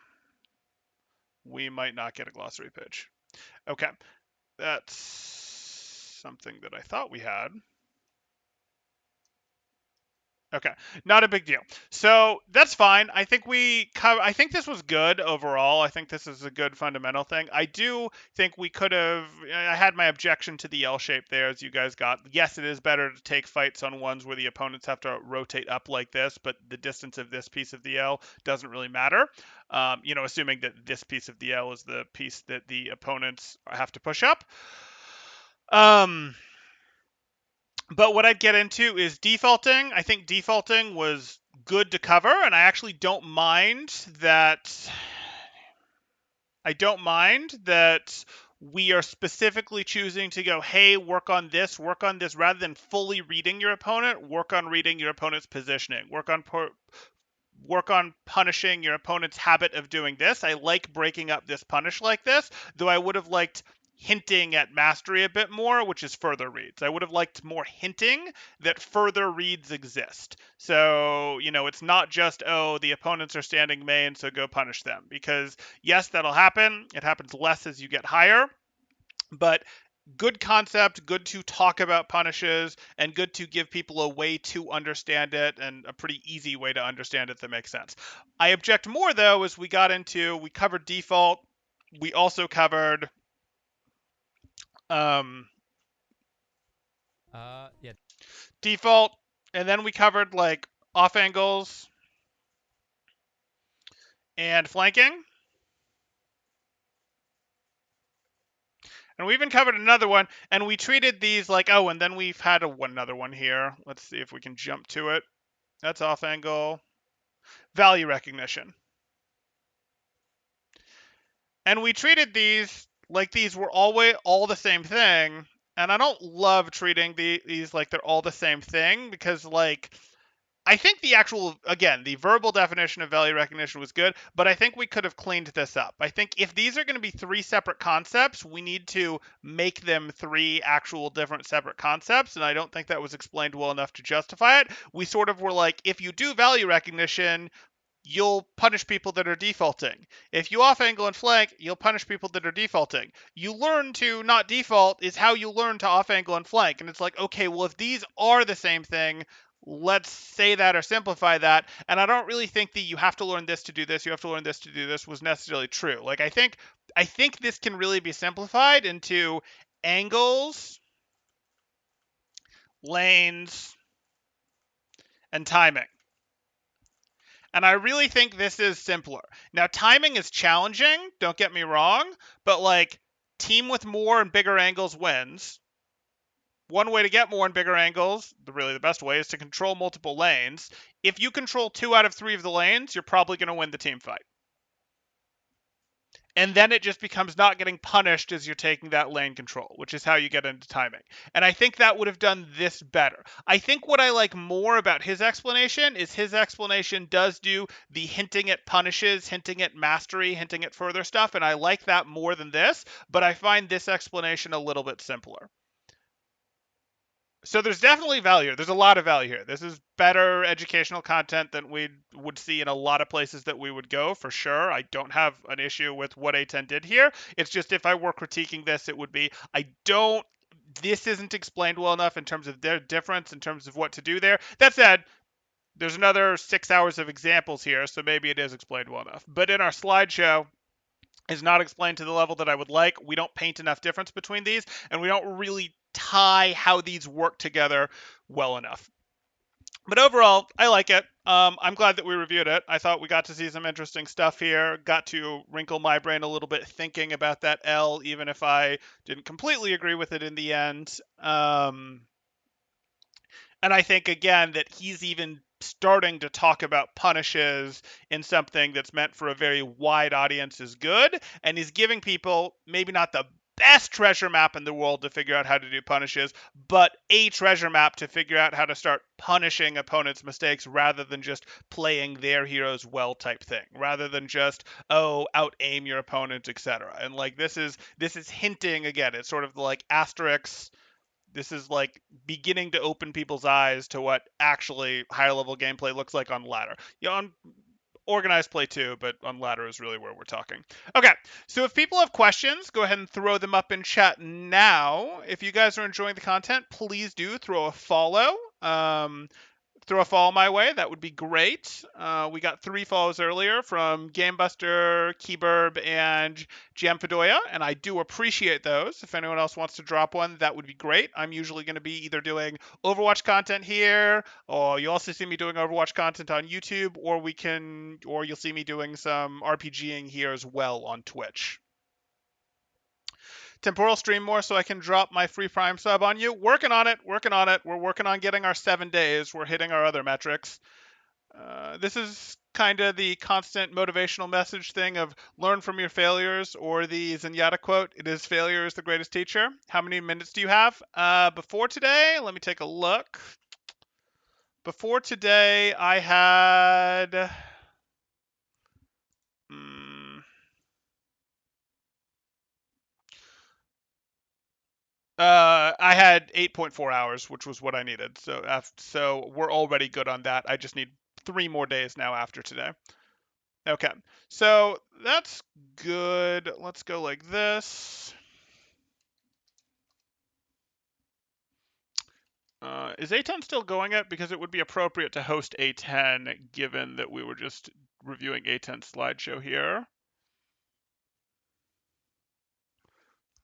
we might not get a glossary page. Okay, that's something that I thought we had. Okay, not a big deal. So that's fine. I think I think this was good overall. I think this is a good fundamental thing. I do think we could have. I had my objection to the L shape there, as you guys got. Yes, it is better to take fights on ones where the opponents have to rotate up like this, but the distance of this piece of the L doesn't really matter. Assuming that this piece of the L is the piece that the opponents have to push up. Um, but what I'd get into is defaulting. I think defaulting was good to cover, and I actually don't mind that. I don't mind that we are specifically choosing to go, hey, work on this, rather than fully reading your opponent. Work on reading your opponent's positioning. Work on punishing your opponent's habit of doing this. I like breaking up this punish like this, though I would have liked hinting at mastery a bit more, which is further reads. I would have liked more hinting that further reads exist. So, it's not just, oh, the opponents are standing main, so go punish them. Because, yes, that'll happen. It happens less as you get higher. But good concept, good to talk about punishes, and good to give people a way to understand it, and a pretty easy way to understand it that makes sense. I object more, though, as we covered default. We also covered um, Yeah. default, and then we covered like off angles and flanking. And we even covered another one, and we treated these like, oh, and then we've had another one here. Let's see if we can jump to it. That's off angle. Value recognition. And we treated these like these were always all the same thing. And I don't love treating these like they're all the same thing, because like I think the verbal definition of value recognition was good, but I think we could have cleaned this up. I think if these are going to be three separate concepts, we need to make them three actual different separate concepts, and I don't think that was explained well enough to justify it. We sort of were like, if you do value recognition, you'll punish people that are defaulting. If you off angle and flank, you'll punish people that are defaulting. You learn to not default is how you learn to off angle and flank. And it's like, okay, well, if these are the same thing, let's say that or simplify that. And I don't really think that you have to learn this to do this, you have to learn this to do this was necessarily true. Like I think this can really be simplified into angles, lanes, and timing. And I really think this is simpler. Now, timing is challenging, don't get me wrong, but like team with more and bigger angles wins. One way to get more and bigger angles, really the best way, is to control multiple lanes. If you control 2 out of 3 of the lanes, you're probably going to win the team fight. And then it just becomes not getting punished as you're taking that lane control, which is how you get into timing. And I think that would have done this better. I think what I like more about his explanation is his explanation does do the hinting at punishes, hinting at mastery, hinting at further stuff, and I like that more than this, but I find this explanation a little bit simpler. So there's definitely value. There's a lot of value here. This is better educational content than we would see in a lot of places that we would go, for sure. I don't have an issue with what A10 did here. It's just if I were critiquing this, it would be this isn't explained well enough in terms of their difference, in terms of what to do there. That said, there's another 6 hours of examples here, so maybe it is explained well enough. But in our slideshow, is not explained to the level that I would like. We don't paint enough difference between these, and we don't really tie how these work together well enough. But overall, I like it. I'm glad that we reviewed it. I thought we got to see some interesting stuff here. Got to wrinkle my brain a little bit thinking about that L, even if I didn't completely agree with it in the end. And I think, again, that he's even starting to talk about punishes in something that's meant for a very wide audience is good. And he's giving people maybe not the best treasure map in the world to figure out how to do punishes, but a treasure map to figure out how to start punishing opponents' mistakes rather than just playing their heroes well type thing, rather than just, oh, out aim your opponent, etc. And like this is hinting, again, it's sort of like asterisks This is like beginning to open people's eyes to what actually higher level gameplay looks like on ladder. On organized play too, but on ladder is really where we're talking. Okay, so if people have questions, go ahead and throw them up in chat now. If you guys are enjoying the content, please do throw a follow. Throw a follow my way. That would be great. We got 3 follows earlier from Gamebuster, Keyburb, and Jamfadoya, and I do appreciate those. If anyone else wants to drop one, that would be great. I'm usually going to be either doing Overwatch content here, or you also see me doing Overwatch content on YouTube, or you'll see me doing some RPGing here as well on Twitch. Temporal stream more so I can drop my free prime sub on you. Working on it. Working on it. We're working on getting our 7 days. We're hitting our other metrics. This is kind of the constant motivational message thing of learn from your failures, or the Zenyatta quote, it is failure is the greatest teacher. How many minutes do you have? Before today, let me take a look. Before today, I had... I had 8.4 hours, which was what I needed. So we're already good on that. I just need 3 more days now after today. Okay, so that's good. Let's go like this. Is A10 still going it? Because it would be appropriate to host A10, given that we were just reviewing A10's slideshow here.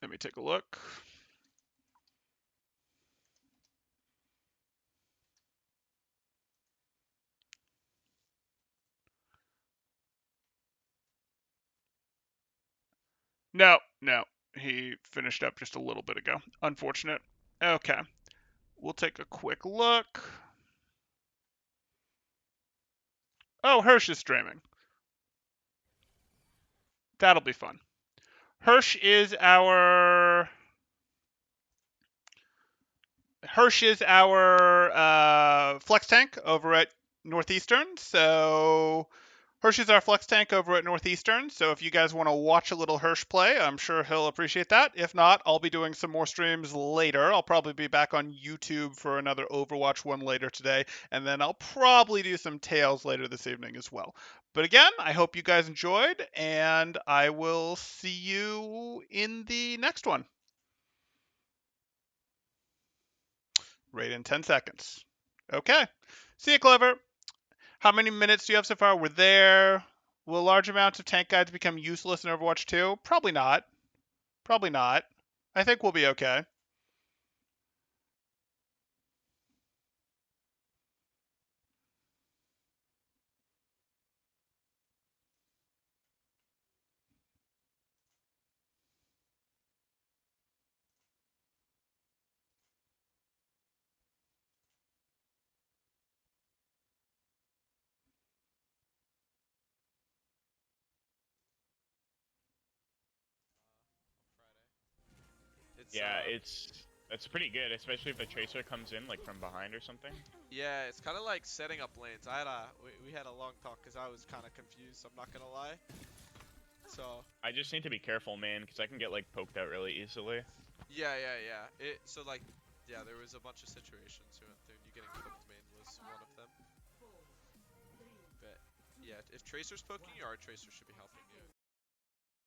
Let me take a look. No, no. He finished up just a little bit ago. Unfortunate. Okay. We'll take a quick look. Oh, Hirsch is streaming. That'll be fun. Hirsch is our flex tank over at Northeastern. So Hirsch is our flex tank over at Northeastern. So if you guys want to watch a little Hirsch play, I'm sure he'll appreciate that. If not, I'll be doing some more streams later. I'll probably be back on YouTube for another Overwatch one later today, and then I'll probably do some Tales later this evening as well. But again, I hope you guys enjoyed, and I will see you in the next one. Right in 10 seconds. Okay. See you, Clever. How many minutes do you have so far? We're there. Will large amounts of tank guides become useless in Overwatch 2? Probably not. Probably not. I think we'll be okay. It's Yeah, it's pretty good, especially if a tracer comes in like from behind or something. yeah, it's kind of like setting up lanes. We had a long talk because I was kind of confused. I'm not gonna lie. So I just need to be careful, man, because I can get like poked out really easily. yeah. Yeah, there was a bunch of situations we went through, and you getting poked main was one of them. But yeah, if Tracer's poking you, our Tracer should be helping you.